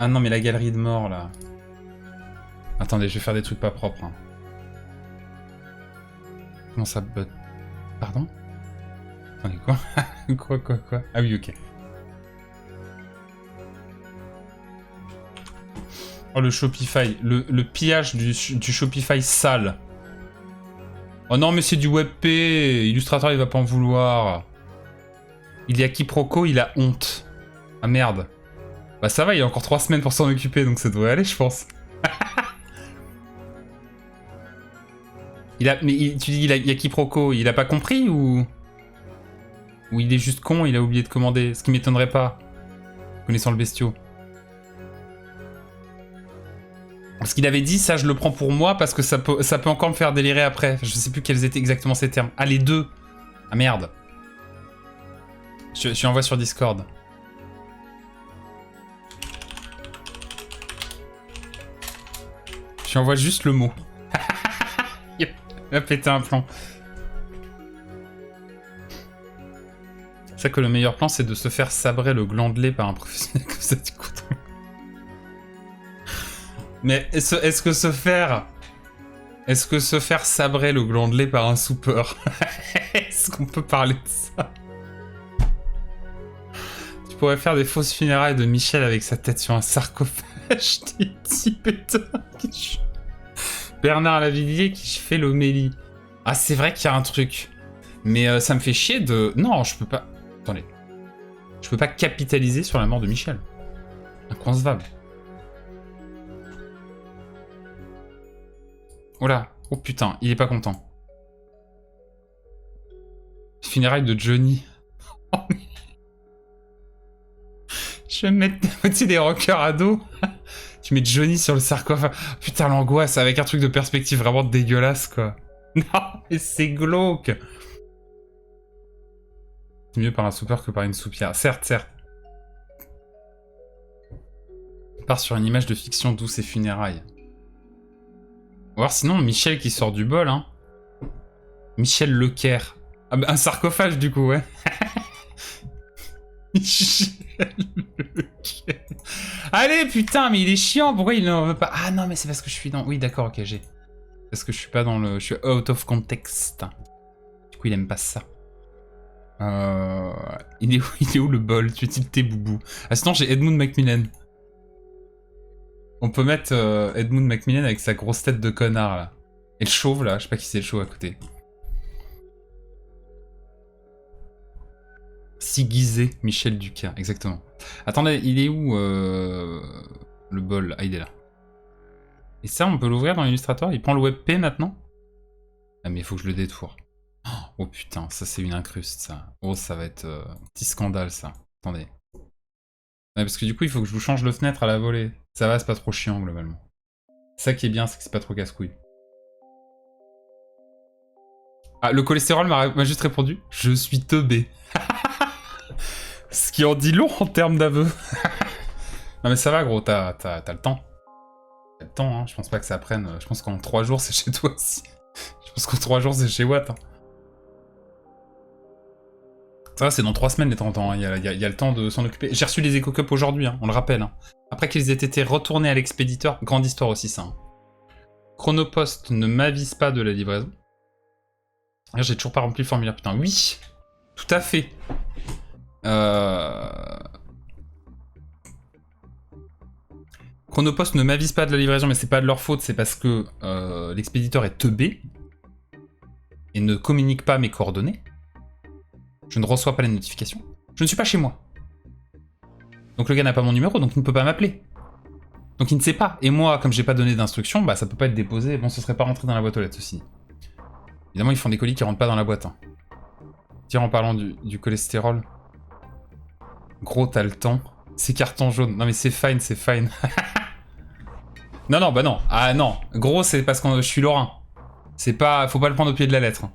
Ah non, mais la galerie de mort, là. Attendez, je vais faire des trucs pas propres. Hein. Comment ça... Pardon? Attendez, quoi? Quoi? Ah oui, ok. Oh, le Shopify. Le pillage du Shopify sale. Oh non, mais c'est du WebP. Illustrator, il va pas en vouloir. Il y a quiproquo, il a honte. Ah merde. Bah ça va, il y a encore 3 semaines pour s'en occuper, donc ça devrait aller, je pense. Mais tu dis, il y a quiproquo, il a pas compris ou il est juste con, il a oublié de commander, ce qui m'étonnerait pas, connaissant le bestiau. Parce qu'il avait dit, ça je le prends pour moi, parce que ça peut encore me faire délirer après. Je sais plus quels étaient exactement ces termes. Ah, les deux. Ah merde. Je envoie sur Discord. Je envoie juste le mot. Il a pété un plan. C'est ça que le meilleur plan, c'est de se faire sabrer le gland de lait par un professionnel comme ça du coup. Mais est-ce que se faire sabrer le gland de lait par un soupeur? Est-ce qu'on peut parler de ça? Tu pourrais faire des fausses funérailles de Michel avec sa tête sur un sarcophage. Des petits pétards. Bernard Lavillier qui fait l'homélie. Ah, c'est vrai qu'il y a un truc. Mais ça me fait chier de... Non, je peux pas... Attendez. Je peux pas capitaliser sur la mort de Michel. Inconcevable. Oh là. Oh putain, il est pas content. Funérailles de Johnny. Je vais me mettre au-dessus des rockers à dos. Tu mets Johnny sur le sarcophage. Putain, l'angoisse avec un truc de perspective vraiment dégueulasse, quoi. Non, mais c'est glauque. C'est mieux par un soupeur que par une soupière. Certes, certes. On part sur une image de fiction douce et funérailles. On va voir sinon Michel qui sort du bol, hein. Michel Lecaire. Ah bah, un sarcophage, du coup, ouais. Michel Lecaire. Allez, putain, mais il est chiant. Pourquoi il n'en veut pas? Ah non, mais c'est parce que je suis dans... Oui, d'accord, ok, j'ai... Parce que je suis pas dans le... Je suis out of context. Du coup, il aime pas ça. Il est où le bol? Tu es tilté, boubou. Ah, sinon, j'ai Edmund Macmillan. On peut mettre Edmund Macmillan avec sa grosse tête de connard, là. Et le chauve, là. Je sais pas qui c'est le chauve à côté. Siguisé, Michel Ducas, exactement. Attendez, il est où le bol? Ah, il est là. Et ça, on peut l'ouvrir dans l'illustrateur? Il prend le WebP maintenant? Ah, mais il faut que je le détourne. Oh putain, ça c'est une incruste, ça. Oh, ça va être petit scandale, ça. Attendez. Ouais, parce que du coup, il faut que je vous change de fenêtre à la volée. Ça va, c'est pas trop chiant, globalement. Ça qui est bien, c'est que c'est pas trop casse-couille. Ah, le cholestérol m'a juste répondu. Je suis teubé. Ce qui en dit long en termes d'aveu. Non mais ça va, gros, t'as le temps. T'as le temps, hein. Je pense pas que ça prenne... Je pense qu'en 3 jours, c'est chez toi aussi. Je pense qu'en 3 jours, c'est chez Watt. Hein. Ça va, c'est dans 3 semaines les temps. Hein. Il y a le temps de s'en occuper. J'ai reçu les Eco Cup aujourd'hui, hein, on le rappelle. Hein. Après qu'ils aient été retournés à l'expéditeur. Grande histoire aussi, ça. Hein. Chronopost ne m'avise pas de la livraison. J'ai toujours pas rempli le formulaire, putain. Oui, tout à fait. Chronopost ne m'avise pas de la livraison, mais c'est pas de leur faute, c'est parce que l'expéditeur est teubé et ne communique pas mes coordonnées. Je ne reçois pas les notifications. Je ne suis pas chez moi. Donc le gars n'a pas mon numéro, donc il ne peut pas m'appeler. Donc il ne sait pas. Et moi, comme j'ai pas donné d'instruction, bah ça peut pas être déposé. Bon, ce serait pas rentré dans la boîte aux lettres, ceci. Évidemment, ils font des colis qui rentrent pas dans la boîte. Hein. Tiens, en parlant du cholestérol. Gros, t'as le temps. C'est carton jaune. Non mais c'est fine, c'est fine. Non, non, bah non. Ah non. Gros, c'est parce que je suis lorrain. C'est pas... Faut pas le prendre au pied de la lettre.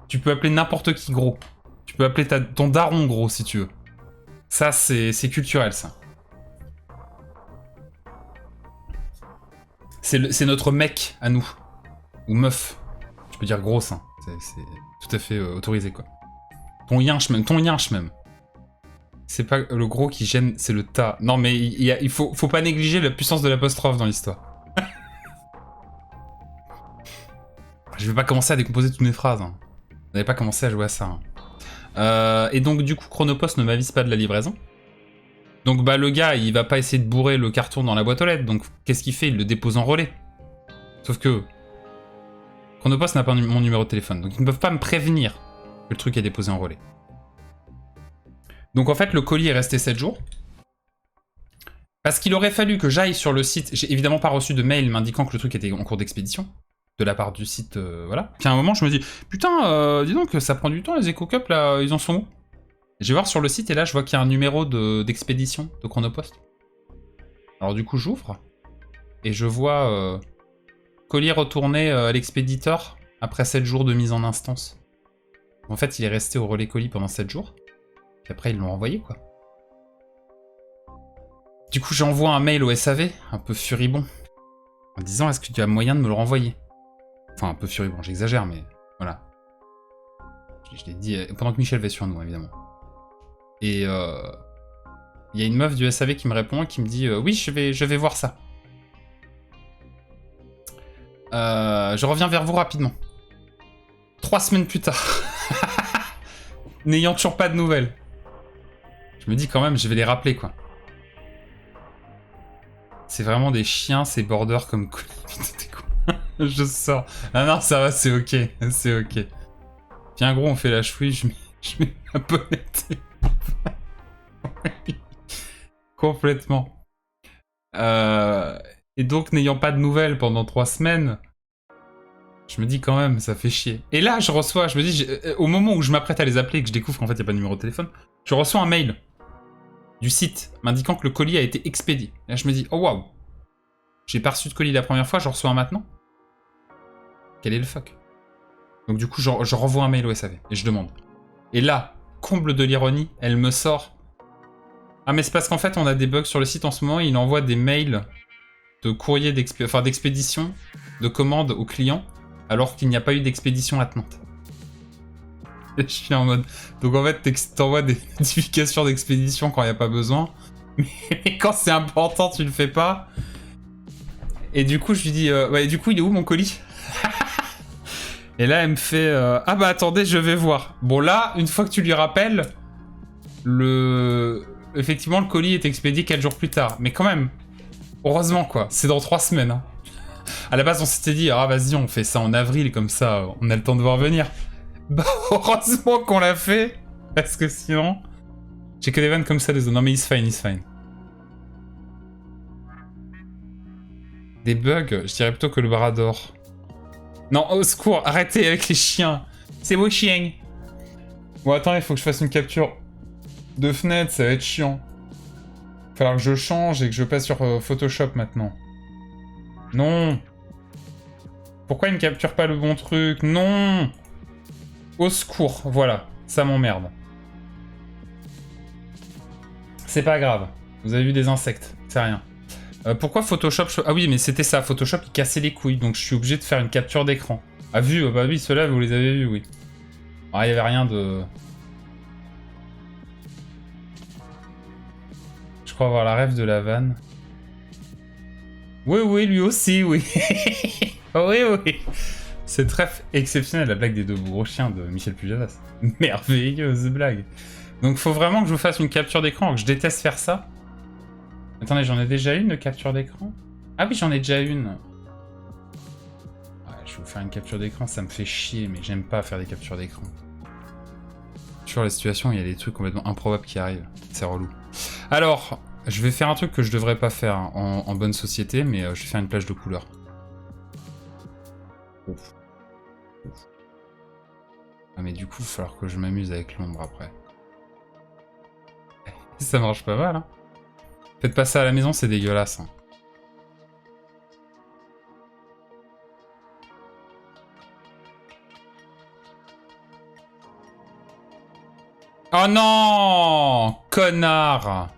Tu peux appeler n'importe qui gros. Tu peux appeler ton daron gros si tu veux. Ça, c'est culturel, ça. C'est notre mec à nous. Ou meuf. Je peux dire grosse, hein. C'est tout à fait autorisé, quoi. Ton yinche même. C'est pas le gros qui gêne, c'est le tas. Non, mais il faut pas négliger la puissance de l'apostrophe dans l'histoire. Je vais pas commencer à décomposer toutes mes phrases. Hein. Vous n'avez pas commencé à jouer à ça. Hein. Et donc, du coup, Chronopost ne m'avise pas de la livraison. Donc, bah, le gars, il va pas essayer de bourrer le carton dans la boîte aux lettres. Donc, qu'est-ce qu'il fait? Il le dépose en relais. Sauf que Chronopost n'a pas mon numéro de téléphone. Donc, ils ne peuvent pas me prévenir que le truc est déposé en relais. Donc, en fait, le colis est resté 7 jours. Parce qu'il aurait fallu que j'aille sur le site. J'ai évidemment pas reçu de mail m'indiquant que le truc était en cours d'expédition. De la part du site, voilà. Puis à un moment, je me dis, putain, dis donc, ça prend du temps, les EcoCup, là, ils en sont où? Je vais voir sur le site, et là, je vois qu'il y a un numéro d'expédition de Chronopost. Alors du coup, j'ouvre, et je vois colis retourné à l'expéditeur après 7 jours de mise en instance. En fait, il est resté au relais colis pendant 7 jours, puis après, ils l'ont envoyé, quoi. Du coup, j'envoie un mail au SAV, un peu furibond, en disant, est-ce que tu as moyen de me le renvoyer? Enfin, un peu furibond, j'exagère, mais voilà. Je l'ai dit pendant que Michel va sur nous, évidemment. Et il y a une meuf du SAV qui me répond et qui me dit oui, je vais voir ça. Je reviens vers vous rapidement. 3 semaines plus tard. N'ayant toujours pas de nouvelles. Je me dis quand même, je vais les rappeler, quoi. C'est vraiment des chiens, ces borders comme... Je sors. Ah non, ça va, c'est ok. C'est ok. Tiens, gros, on fait la chouille, je mets ma bonnette. Complètement. Et donc, n'ayant pas de nouvelles pendant 3 semaines, je me dis quand même, ça fait chier. Et là, je me dis, au moment où je m'apprête à les appeler et que je découvre qu'en fait, il n'y a pas de numéro de téléphone, je reçois un mail du site m'indiquant que le colis a été expédié. Et là, je me dis, oh waouh, j'ai pas reçu de colis la première fois, j'en reçois un maintenant. Quel est le fuck? Donc du coup, je renvoie un mail au SAV et je demande. Et là, comble de l'ironie, elle me sort. Ah mais c'est parce qu'en fait, on a des bugs sur le site en ce moment, il envoie des mails de courrier d'expédition, de commande aux clients, alors qu'il n'y a pas eu d'expédition attenante. Et je suis en mode... Donc en fait, t'envoies des notifications d'expédition quand il n'y a pas besoin, mais quand c'est important, tu le fais pas. Et du coup, je lui dis... ouais, du coup, il est où mon colis? Et là, elle me fait ah bah attendez, je vais voir. Bon là, une fois que tu lui rappelles, effectivement, le colis est expédié 4 jours plus tard. Mais quand même, heureusement quoi, c'est dans 3 semaines. Hein. À la base, on s'était dit, ah vas-y, on fait ça en avril, comme ça, on a le temps de voir venir. Bah heureusement qu'on l'a fait, parce que sinon... J'ai que des vannes comme ça, désolé. Non mais he's fine. Des bugs, je dirais plutôt que le bras d'or. Non, au secours, arrêtez avec les chiens. C'est vos chiens. Bon, attends, il faut que je fasse une capture de fenêtre, ça va être chiant. Il va falloir que je change et que je passe sur Photoshop maintenant. Non. Pourquoi il ne capture pas le bon truc? Non. Au secours, voilà. Ça m'emmerde. C'est pas grave. Vous avez vu des insectes, c'est rien. Pourquoi Photoshop... Ah oui, mais c'était ça, Photoshop, il cassait les couilles, donc je suis obligé de faire une capture d'écran. Ah, vu, bah oui, ceux-là, vous les avez vus, oui. Ah, il y avait rien de... Je crois avoir la rêve de la vanne. Oui, lui aussi, oui. Oui. C'est très exceptionnel, la blague des 2 gros chiens de Michel Pujadas. Merveilleuse blague. Donc, faut vraiment que je vous fasse une capture d'écran, que je déteste faire ça. Attendez, j'en ai déjà une de capture d'écran? Ah oui, j'en ai déjà une. Ouais, je vais vous faire une capture d'écran, ça me fait chier, mais j'aime pas faire des captures d'écran. Toujours les situations où il y a des trucs complètement improbables qui arrivent. C'est relou. Alors, je vais faire un truc que je devrais pas faire en bonne société, mais je vais faire une plage de couleurs. Ouf. Ah, mais du coup, il va falloir que je m'amuse avec l'ombre après. Ça marche pas mal, hein. Faites pas ça à la maison, c'est dégueulasse. Hein. Oh non! Connard!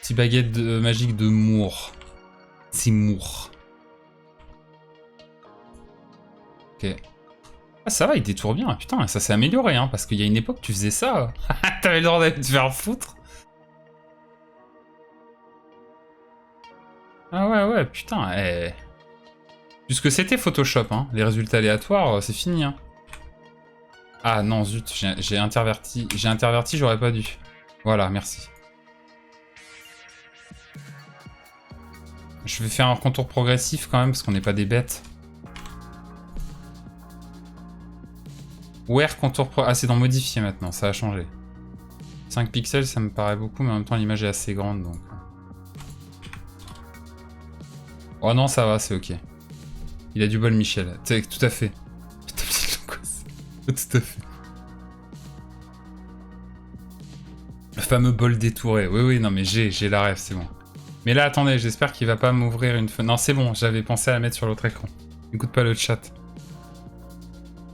Petit baguette magique de Moore. C'est Moore. Ok. Ah ça va, il détourne bien. Putain, ça s'est amélioré, hein, parce qu'il y a une époque, tu faisais ça. T'avais le droit d'aller te faire foutre. Ah ouais, putain. Eh. Puisque c'était Photoshop, hein. Les résultats aléatoires, c'est fini, hein. Ah non, zut, j'ai interverti. J'ai interverti, j'aurais pas dû. Voilà, merci. Je vais faire un contour progressif quand même, parce qu'on n'est pas des bêtes. Where contour pro... Ah, c'est dans modifier maintenant, ça a changé. 5 pixels, ça me paraît beaucoup, mais en même temps, l'image est assez grande, donc... Oh non, ça va, c'est ok. Il a du bol, Michel. Tout à fait. Tout à fait. Le fameux bol détouré. Oui, non, mais j'ai la rêve, c'est bon. Mais là, attendez, j'espère qu'il va pas m'ouvrir une fenêtre. Non, c'est bon, j'avais pensé à la mettre sur l'autre écran. Écoute pas le chat.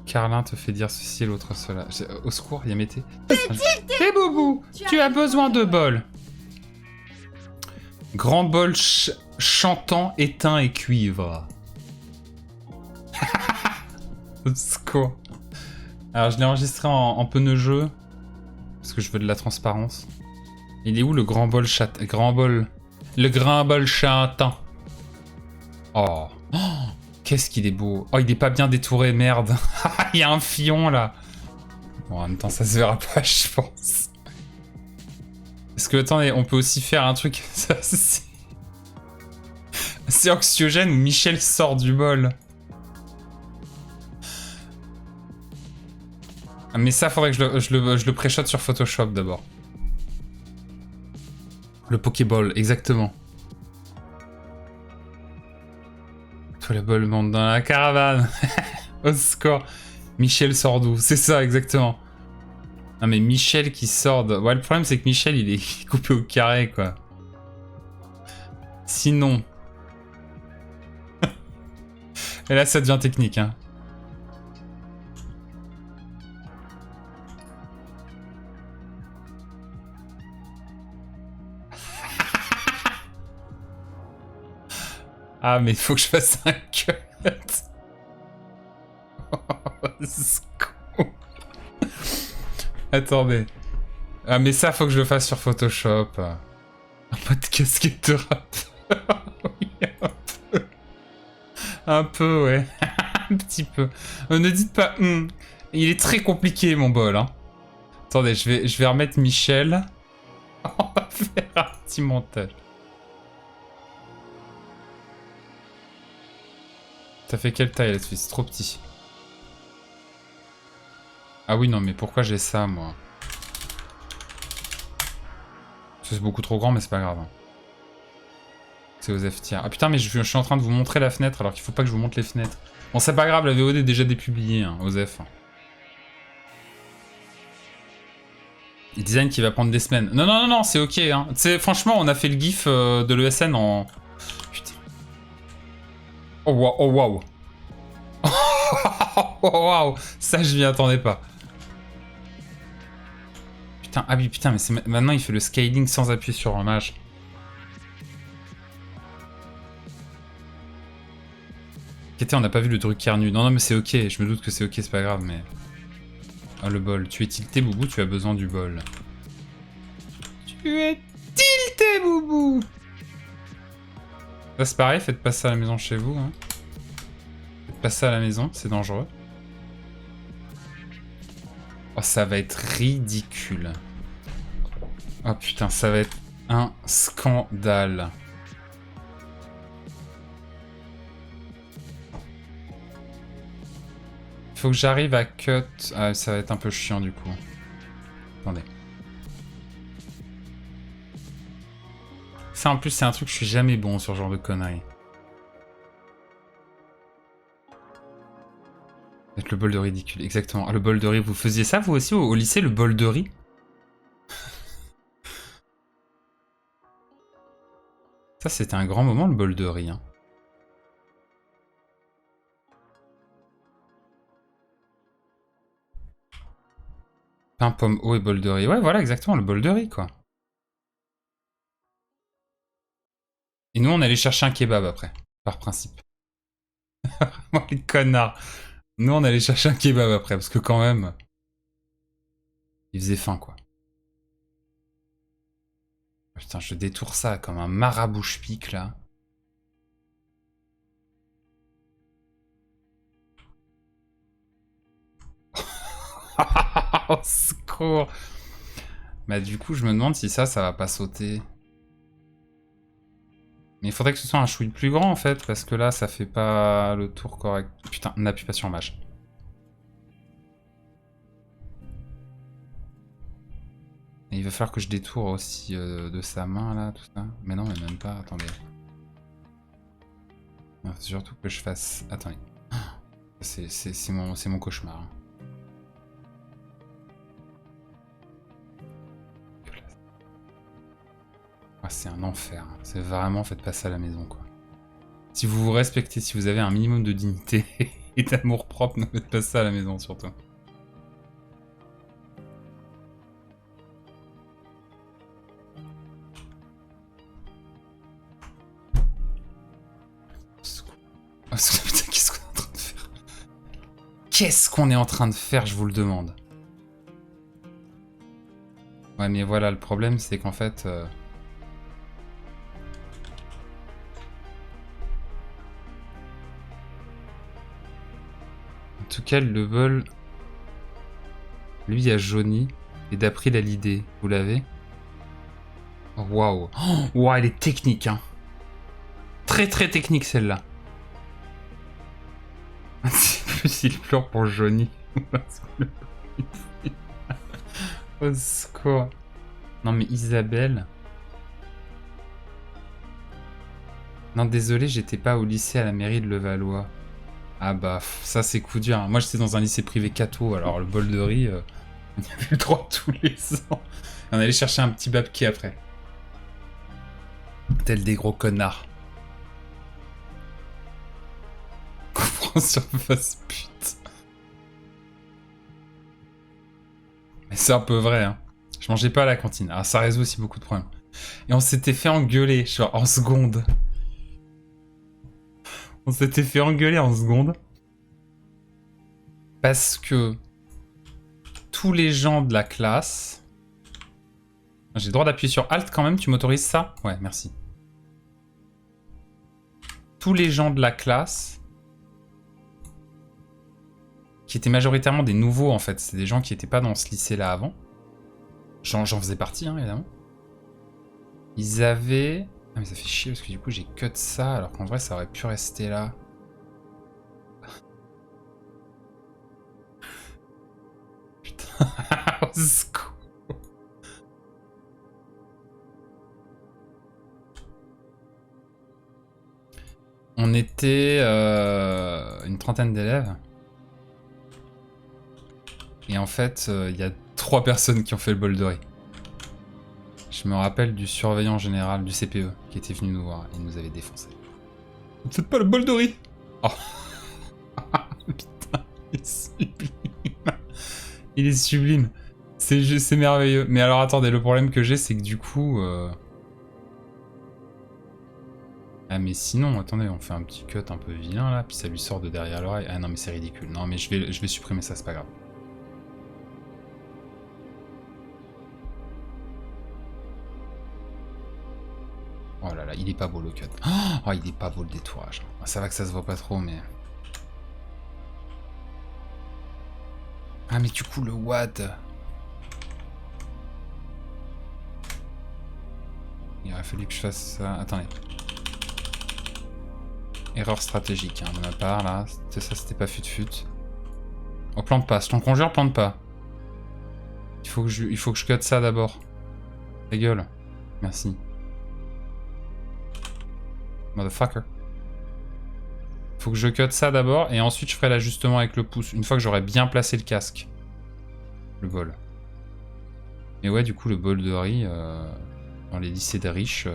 Carlin te fait dire ceci et l'autre cela. Au secours, Yamété. Hé Boubou, tu as besoin de bol. Grand bol chantant, éteint et cuivre. Au secours. Alors, je l'ai enregistré en pneu jeu. Parce que je veux de la transparence. Il est où le grand bol Le grand bol chantant. Oh. Qu'est-ce qu'il est beau. Oh, il est pas bien détouré, merde. Il y a un fion, là. Bon, en même temps, ça se verra pas, je pense. Parce que, attendez, on peut aussi faire un truc... C'est anxiogène où Michel sort du bol. Ah, mais ça, faudrait que je le pré-shot sur Photoshop, d'abord. Le Pokéball, exactement. Toi, la bol monte dans la caravane. Au score. Michel sort d'où? C'est ça, exactement. Non, mais Michel qui sort de... Ouais, le problème, c'est que Michel, il est coupé au carré, quoi. Sinon... Et là, ça devient technique, hein. Ah, mais il faut que je fasse un cut. Oh, attendez. Ah, mais ça, faut que je le fasse sur Photoshop. Un peu de casquette de rappeur. Oui, un peu. Un peu, ouais. Un petit peu. Ne dites pas... Il est très compliqué, mon bol. Hein. Attendez, je vais remettre Michel. On va faire un petit montage. T'as fait quelle taille là-dessus? C'est trop petit. Ah oui, non, mais pourquoi j'ai ça, moi? C'est beaucoup trop grand, mais c'est pas grave. C'est Osef tiers. Ah putain, mais je suis en train de vous montrer la fenêtre, alors qu'il faut pas que je vous montre les fenêtres. Bon, c'est pas grave, la VOD est déjà dépubliée, hein, Osef. Design qui va prendre des semaines. Non, c'est ok, hein. Franchement, on a fait le gif de l'ESN en... Putain. Oh waouh. Oh waouh. Ça, je m'y attendais pas. Putain, ah oui, putain, mais maintenant il fait le scaling sans appuyer sur un mage. On n'a pas vu le truc carnu. Non, mais c'est ok, je me doute que c'est ok, c'est pas grave, mais... Ah, le bol. Tu es tilté, Boubou, tu as besoin du bol. Tu es tilté, Boubou. Ça, c'est pareil, faites pas ça à la maison chez vous. Hein. Faites pas ça à la maison, c'est dangereux. Oh, ça va être ridicule. Oh putain, ça va être un scandale. Faut que j'arrive à cut... Ah, ça va être un peu chiant du coup. Attendez. Ça en plus c'est un truc, je suis jamais bon sur ce genre de conneries. Avec le bol de ridicule, exactement. Ah, le bol de riz, vous faisiez ça vous aussi au lycée, le bol de riz? Ça, c'était un grand moment, le bol de riz. Hein. Pain, pomme, eau et bol de riz. Ouais, voilà, exactement, le bol de riz, quoi. Et nous, on allait chercher un kebab après, par principe. Vraiment, les connards. Nous, on allait chercher un kebab après, parce que quand même, il faisait faim, quoi. Putain, je détourne ça comme un marabouche-pique, là. Au secours. Bah du coup, je me demande si ça va pas sauter. Mais il faudrait que ce soit un chouïa plus grand, en fait, parce que là, ça fait pas le tour correct. Putain, n'appuie pas sur mage. Et il va falloir que je détourne aussi de sa main, là, tout ça. Mais non, mais même pas, attendez. Il faut surtout que je fasse... Attendez. C'est mon cauchemar. Hein. Ah, c'est un enfer. Hein. C'est vraiment, faites pas ça à la maison, quoi. Si vous vous respectez, si vous avez un minimum de dignité et d'amour propre, ne faites pas ça à la maison, surtout. Oh, putain, qu'est-ce qu'on est en train de faire? Qu'est-ce qu'on est en train de faire, je vous le demande. Ouais, mais voilà, le problème, c'est qu'en fait... En tout cas, le bol... Lui a jauni, et d'April a l'idée. Vous l'avez? Waouh. Waouh, elle est technique, hein. Très très technique, celle-là. Plus il pleure pour Johnny. Au secours. Non mais Isabelle... Non désolé, j'étais pas au lycée à la mairie de Levallois. Ah bah, ça c'est coup dur. Moi j'étais dans un lycée privé catho, alors le bol de riz, on y avait le droit tous les ans. Et on allait chercher un petit babki après. Tel des gros connards. Comprends surface, putain. Mais c'est un peu vrai, hein. Je mangeais pas à la cantine. Ah, ça résout aussi beaucoup de problèmes. Et on s'était fait engueuler, genre en seconde. On s'était fait engueuler en seconde. Parce que tous les gens de la classe... J'ai le droit d'appuyer sur Alt quand même, tu m'autorises ça? Ouais, merci. Tous les gens de la classe... qui étaient majoritairement des nouveaux en fait, c'est des gens qui n'étaient pas dans ce lycée-là avant. J'en faisais partie, hein, évidemment. Ils avaient... Ah mais ça fait chier parce que du coup j'ai cut ça, alors qu'en vrai ça aurait pu rester là. Putain, au secours. On était une trentaine d'élèves. Et en fait, il y a 3 personnes qui ont fait le bol de riz. Je me rappelle du surveillant général du CPE qui était venu nous voir et nous avait défoncé. Ne faites pas le bol de riz! Oh. Putain, il est sublime. Il est sublime. C'est merveilleux. Mais alors attendez, le problème que j'ai, c'est que du coup... Ah mais sinon, attendez, on fait un petit cut un peu vilain là, puis ça lui sort de derrière l'oreille. Ah non mais c'est ridicule. Non mais je vais supprimer ça, c'est pas grave. Oh là là, il est pas beau le cut. Oh, il est pas beau le détourage. Ça va que ça se voit pas trop, mais... Ah mais du coup le WAD... Il aurait fallu que je fasse ça... Attendez. Erreur stratégique, hein, de ma part, là. Ça, c'était pas fut-fut. Oh, plante pas. Si ton conjure, plante pas. Il faut que je cut ça d'abord. Ta gueule. Merci. Motherfucker. Faut que je cut ça d'abord, et ensuite je ferai l'ajustement avec le pouce, une fois que j'aurai bien placé le casque. Le bol. Et ouais, du coup, le bol de riz, dans les lycées de riches,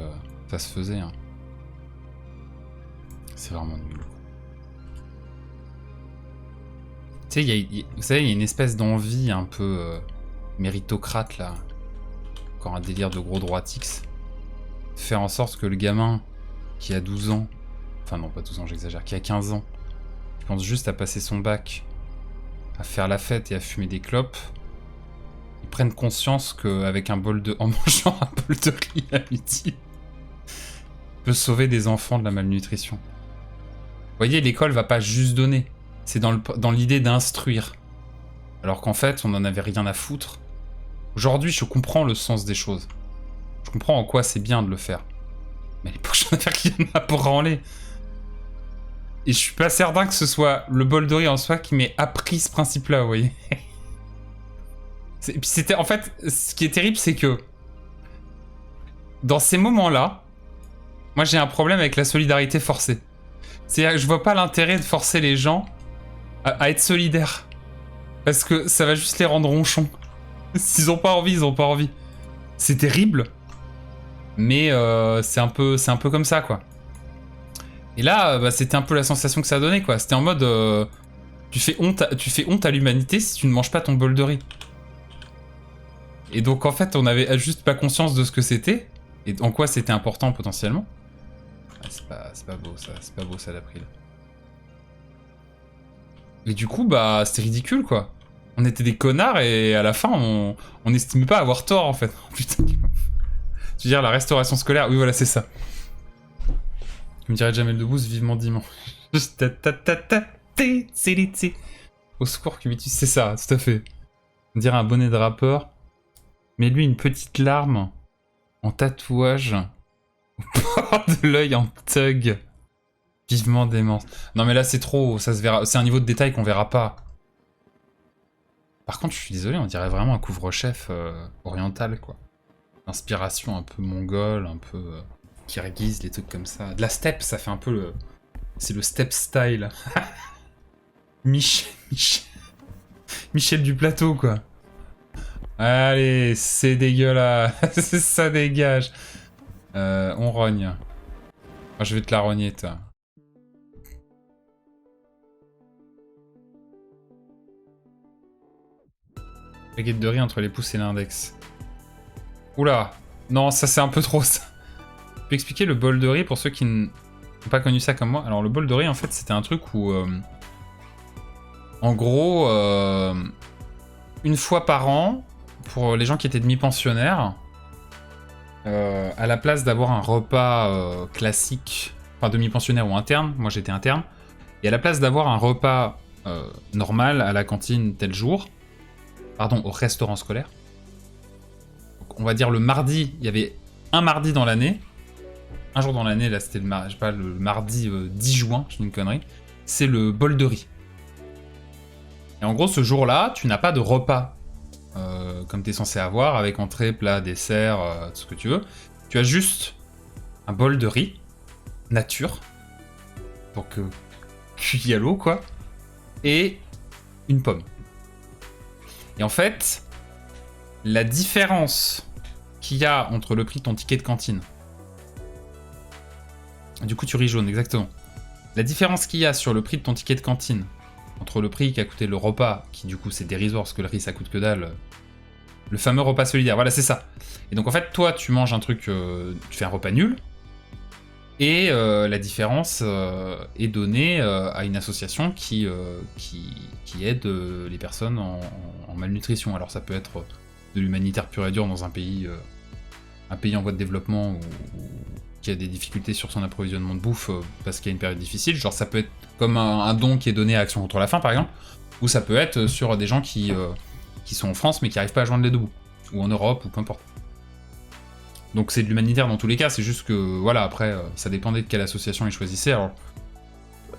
ça se faisait. Hein. C'est vraiment nul. Tu sais, vous savez, il y a une espèce d'envie un peu méritocrate, là. Encore un délire de gros droitix. Faire en sorte que le gamin qui a 12 ans, enfin non, pas 12 ans, j'exagère, qui a 15 ans, qui pense juste à passer son bac, à faire la fête et à fumer des clopes, ils prennent conscience qu'avec un bol de... en mangeant un bol de riz à midi, peut sauver des enfants de la malnutrition. Vous voyez, l'école va pas juste donner, c'est dans l'idée d'instruire. Alors qu'en fait, on n'en avait rien à foutre. Aujourd'hui, je comprends le sens des choses. Je comprends en quoi c'est bien de le faire. Mais à l'époque, j'en avais rien à branler. Et je suis pas certain que ce soit le bol de riz en soi qui m'ait appris ce principe-là, vous voyez. Et puis c'était... En fait, ce qui est terrible, c'est que... Dans ces moments-là, moi j'ai un problème avec la solidarité forcée. C'est-à-dire que je vois pas l'intérêt de forcer les gens à être solidaires. Parce que ça va juste les rendre ronchons. S'ils ont pas envie, ils ont pas envie. C'est terrible. Mais c'est un peu comme ça, quoi. Et là, bah, c'était un peu la sensation que ça donnait, quoi. C'était en mode... tu fais honte à l'humanité si tu ne manges pas ton bol de riz. Et donc, en fait, on avait juste pas conscience de ce que c'était. Et en quoi c'était important, potentiellement. Ah, c'est pas beau, ça. C'est pas beau, ça, l'April. Et du coup, bah, c'était ridicule, quoi. On était des connards et à la fin, on n'estimait pas avoir tort, en fait. Putain. Tu veux dire, la restauration scolaire? Oui, voilà, c'est ça. Comme dirait Jamel Debbouze, vivement dimanche. Au secours, Cubitus, c'est ça, tout à fait. On dirait un bonnet de rappeur. Mais lui, une petite larme en tatouage au bord de l'œil en thug. Vivement démence. Non mais là, c'est trop, ça se verra. C'est un niveau de détail qu'on verra pas. Par contre, je suis désolé, on dirait vraiment un couvre-chef oriental, quoi. Inspiration un peu mongole, un peu kirghize, les trucs comme ça. De la steppe, ça fait un peu le... C'est le steppe style. Michel du plateau, quoi. Allez, c'est dégueulasse. Ça dégage. On rogne. Oh, je vais te la rogner, toi. Baguette de riz entre les pouces et l'index. Oula. Non, ça c'est un peu trop, ça. Tu peux expliquer le bol de riz pour ceux qui n'ont pas connu ça comme moi? Alors, le bol de riz, en fait, c'était un truc où... en gros, une fois par an, pour les gens qui étaient demi-pensionnaires, à la place d'avoir un repas classique, enfin demi-pensionnaire ou interne, moi j'étais interne, et à la place d'avoir un repas normal à la cantine tel jour, pardon, au restaurant scolaire, donc, on va dire le mardi, il y avait un mardi dans l'année, un jour dans l'année, là c'était le mardi 10 juin, je dis une connerie, c'est le bol de riz. Et en gros, ce jour-là, tu n'as pas de repas comme tu es censé avoir, avec entrée, plat, dessert, tout ce que tu veux. Tu as juste un bol de riz, nature, donc cuit à l'eau, quoi, et une pomme. Et en fait, la différence qu'il y a entre le prix de ton ticket de cantine... Du coup, tu riz jaune, exactement. La différence qu'il y a sur le prix de ton ticket de cantine entre le prix qu'a coûté le repas, qui du coup c'est dérisoire parce que le riz ça coûte que dalle, le fameux repas solidaire, voilà c'est ça. Et donc en fait toi tu manges un truc, tu fais un repas nul, et la différence est donnée à une association qui aide les personnes en malnutrition. Alors ça peut être de l'humanitaire pur et dur dans un pays en voie de développement ou qui a des difficultés sur son approvisionnement de bouffe parce qu'il y a une période difficile, genre ça peut être comme un don qui est donné à Action contre la faim par exemple, ou ça peut être sur des gens qui sont en France mais qui n'arrivent pas à joindre les deux bouts, ou en Europe, ou peu importe. Donc c'est de l'humanitaire dans tous les cas, c'est juste que voilà, après ça dépendait de quelle association ils choisissaient. Alors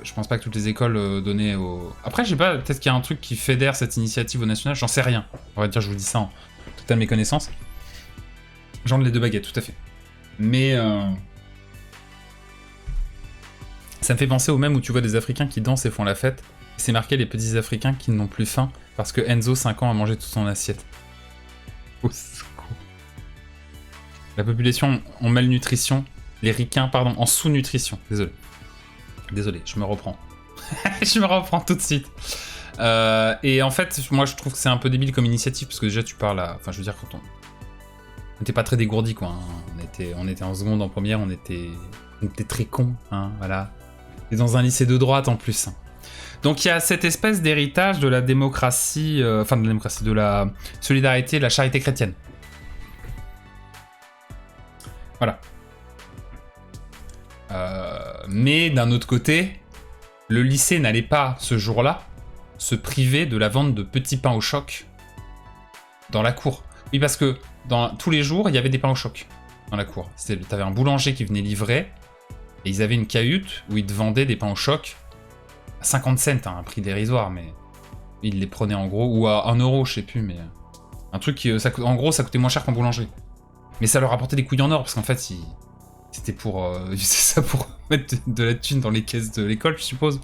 je pense pas que toutes les écoles donnaient au... Après je sais pas, peut-être qu'il y a un truc qui fédère cette initiative au national, j'en sais rien. On va dire, je vous dis ça en totale méconnaissance. Genre les deux baguettes, tout à fait. Mais Ça me fait penser au même où tu vois des Africains qui dansent et font la fête. C'est marqué les petits Africains qui n'ont plus faim parce que Enzo, 5 ans, a mangé toute son assiette. Au secours. La population en malnutrition, les ricains, pardon, en sous-nutrition. Désolé, je me reprends. Je me reprends tout de suite. Et en fait, moi je trouve que c'est un peu débile comme initiative parce que déjà tu parles à... Enfin, je veux dire, quand on n'était pas très dégourdi, quoi. Hein. On était en seconde, en première, on était très cons, hein, voilà. Et dans un lycée de droite en plus. Donc il y a cette espèce d'héritage de la démocratie, de la solidarité, de la charité chrétienne. Voilà. Mais d'un autre côté, le lycée n'allait pas, ce jour-là, se priver de la vente de petits pains au choc dans la cour. Oui, parce que tous les jours, il y avait des pains au choc dans la cour. T'avais un boulanger qui venait livrer, et ils avaient une cahute où ils te vendaient des pains au choc à 50 cents, hein, un prix dérisoire, mais ils les prenaient en gros, ou à 1 euro, je sais plus, mais un truc qui, en gros, ça coûtait moins cher qu'en boulangerie. Mais ça leur apportait des couilles en or, parce qu'en fait, c'était pour c'est ça pour mettre de la thune dans les caisses de l'école, je suppose.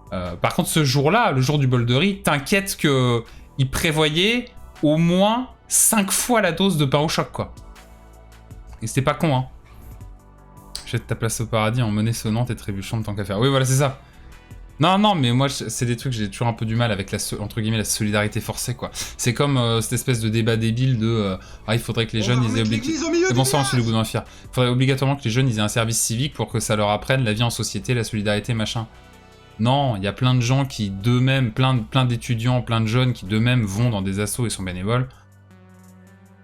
Par contre, ce jour-là, le jour du bol de riz, t'inquiète qu'ils prévoyaient au moins 5 fois la dose de pain au choc, quoi. Et c'était pas con, hein. Jette ta place au paradis en monnaie sonnante et trébuchante tant qu'à faire. Oui, voilà, c'est ça. Non, mais moi, c'est des trucs, j'ai toujours un peu du mal avec entre guillemets, la solidarité forcée, quoi. C'est comme cette espèce de débat débile de il faudrait que les jeunes, ils aient bonsoir, monsieur le Boudin Fier. Il faudrait obligatoirement que les jeunes, ils aient un service civique pour que ça leur apprenne la vie en société, la solidarité, machin. Non, il y a plein de gens qui d'eux-mêmes, plein d'étudiants, plein de jeunes qui d'eux-mêmes vont dans des assos et sont bénévoles.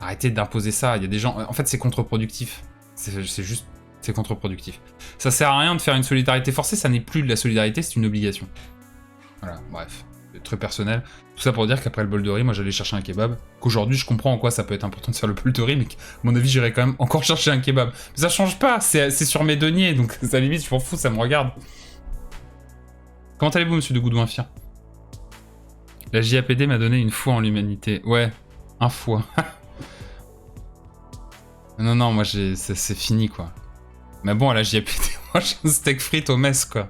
Arrêtez d'imposer ça, il y a des gens... En fait, c'est contre-productif. C'est contre-productif. Ça sert à rien de faire une solidarité forcée, ça n'est plus de la solidarité, c'est une obligation. Voilà, bref. C'est très personnel. Tout ça pour dire qu'après le bol de riz, moi j'allais chercher un kebab. Qu'aujourd'hui, je comprends en quoi ça peut être important de faire le bol de riz, mais à mon avis, j'irais quand même encore chercher un kebab. Mais ça change pas, c'est sur mes deniers, donc à la limite, je m'en fous, ça me regarde. Comment allez-vous, monsieur de Goudouin-Fier? La JAPD m'a donné une foi en l'humanité. Ouais, un foi. Non, moi, c'est fini, quoi. Mais bon, à la JAPD, moi, j'ai un steak frites au mess, quoi.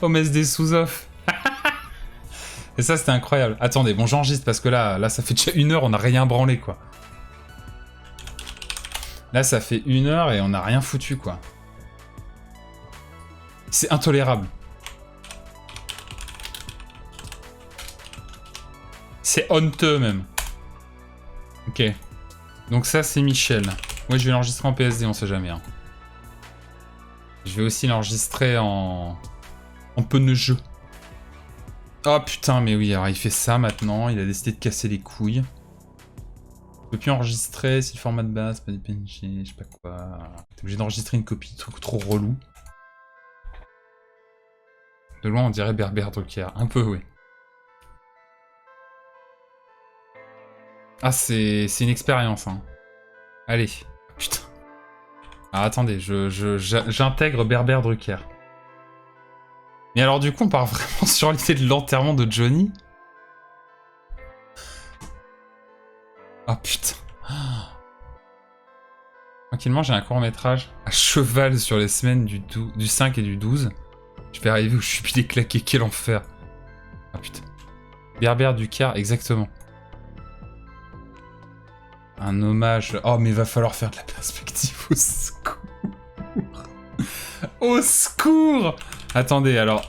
Au mess des sous-off. Et ça, c'était incroyable. Attendez, bon, j'enregistre, parce que là, ça fait déjà 1 heure, on n'a rien branlé, quoi. Là, ça fait 1 heure et on n'a rien foutu, quoi. C'est intolérable. C'est honteux, même. Ok. Donc ça, c'est Michel. Ouais, je vais l'enregistrer en PSD, on sait jamais. Hein. Je vais aussi l'enregistrer en pneu-jeu. Oh putain, mais oui, alors il fait ça maintenant. Il a décidé de casser les couilles. Je peux plus enregistrer si le format de base, pas des PNG, je sais pas quoi. T'es obligé d'enregistrer une copie, truc trop relou. De loin, on dirait Berbère Drucker. Un peu, oui. Ah, c'est une expérience, hein. Allez. Putain. Alors, attendez, j'intègre Berbère Drucker. Mais alors, du coup, on part vraiment sur l'idée de l'enterrement de Johnny. Oh, putain. Tranquillement, j'ai un court-métrage à cheval sur les semaines du 5 et du 12. Je vais arriver où je suis pilé claqué, quel enfer. Ah, putain. Berbère Drucker, exactement. Un hommage... Oh, mais va falloir faire de la perspective, au secours. Au secours. Attendez, alors...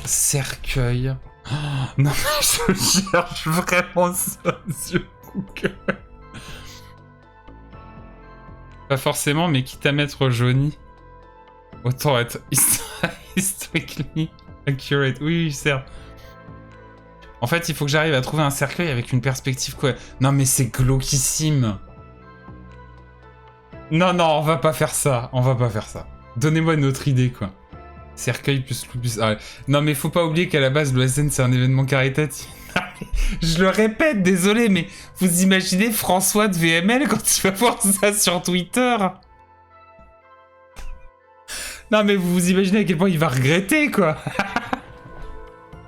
Cercueil... Oh, non, mais je cherche vraiment ça sur Google. Pas forcément, mais quitte à mettre Johnny, autant être historically accurate. Oui, certes. En fait, il faut que j'arrive à trouver un cercueil avec une perspective quoi. Non, mais c'est glauquissime. Non, on va pas faire ça. On va pas faire ça. Donnez-moi une autre idée, quoi. Cercueil plus... Ah, non, mais faut pas oublier qu'à la base, l'OSN, c'est un événement caritatif. Je le répète, désolé, mais vous imaginez François de VML quand il va voir ça sur Twitter? Non, mais vous imaginez à quel point il va regretter, quoi.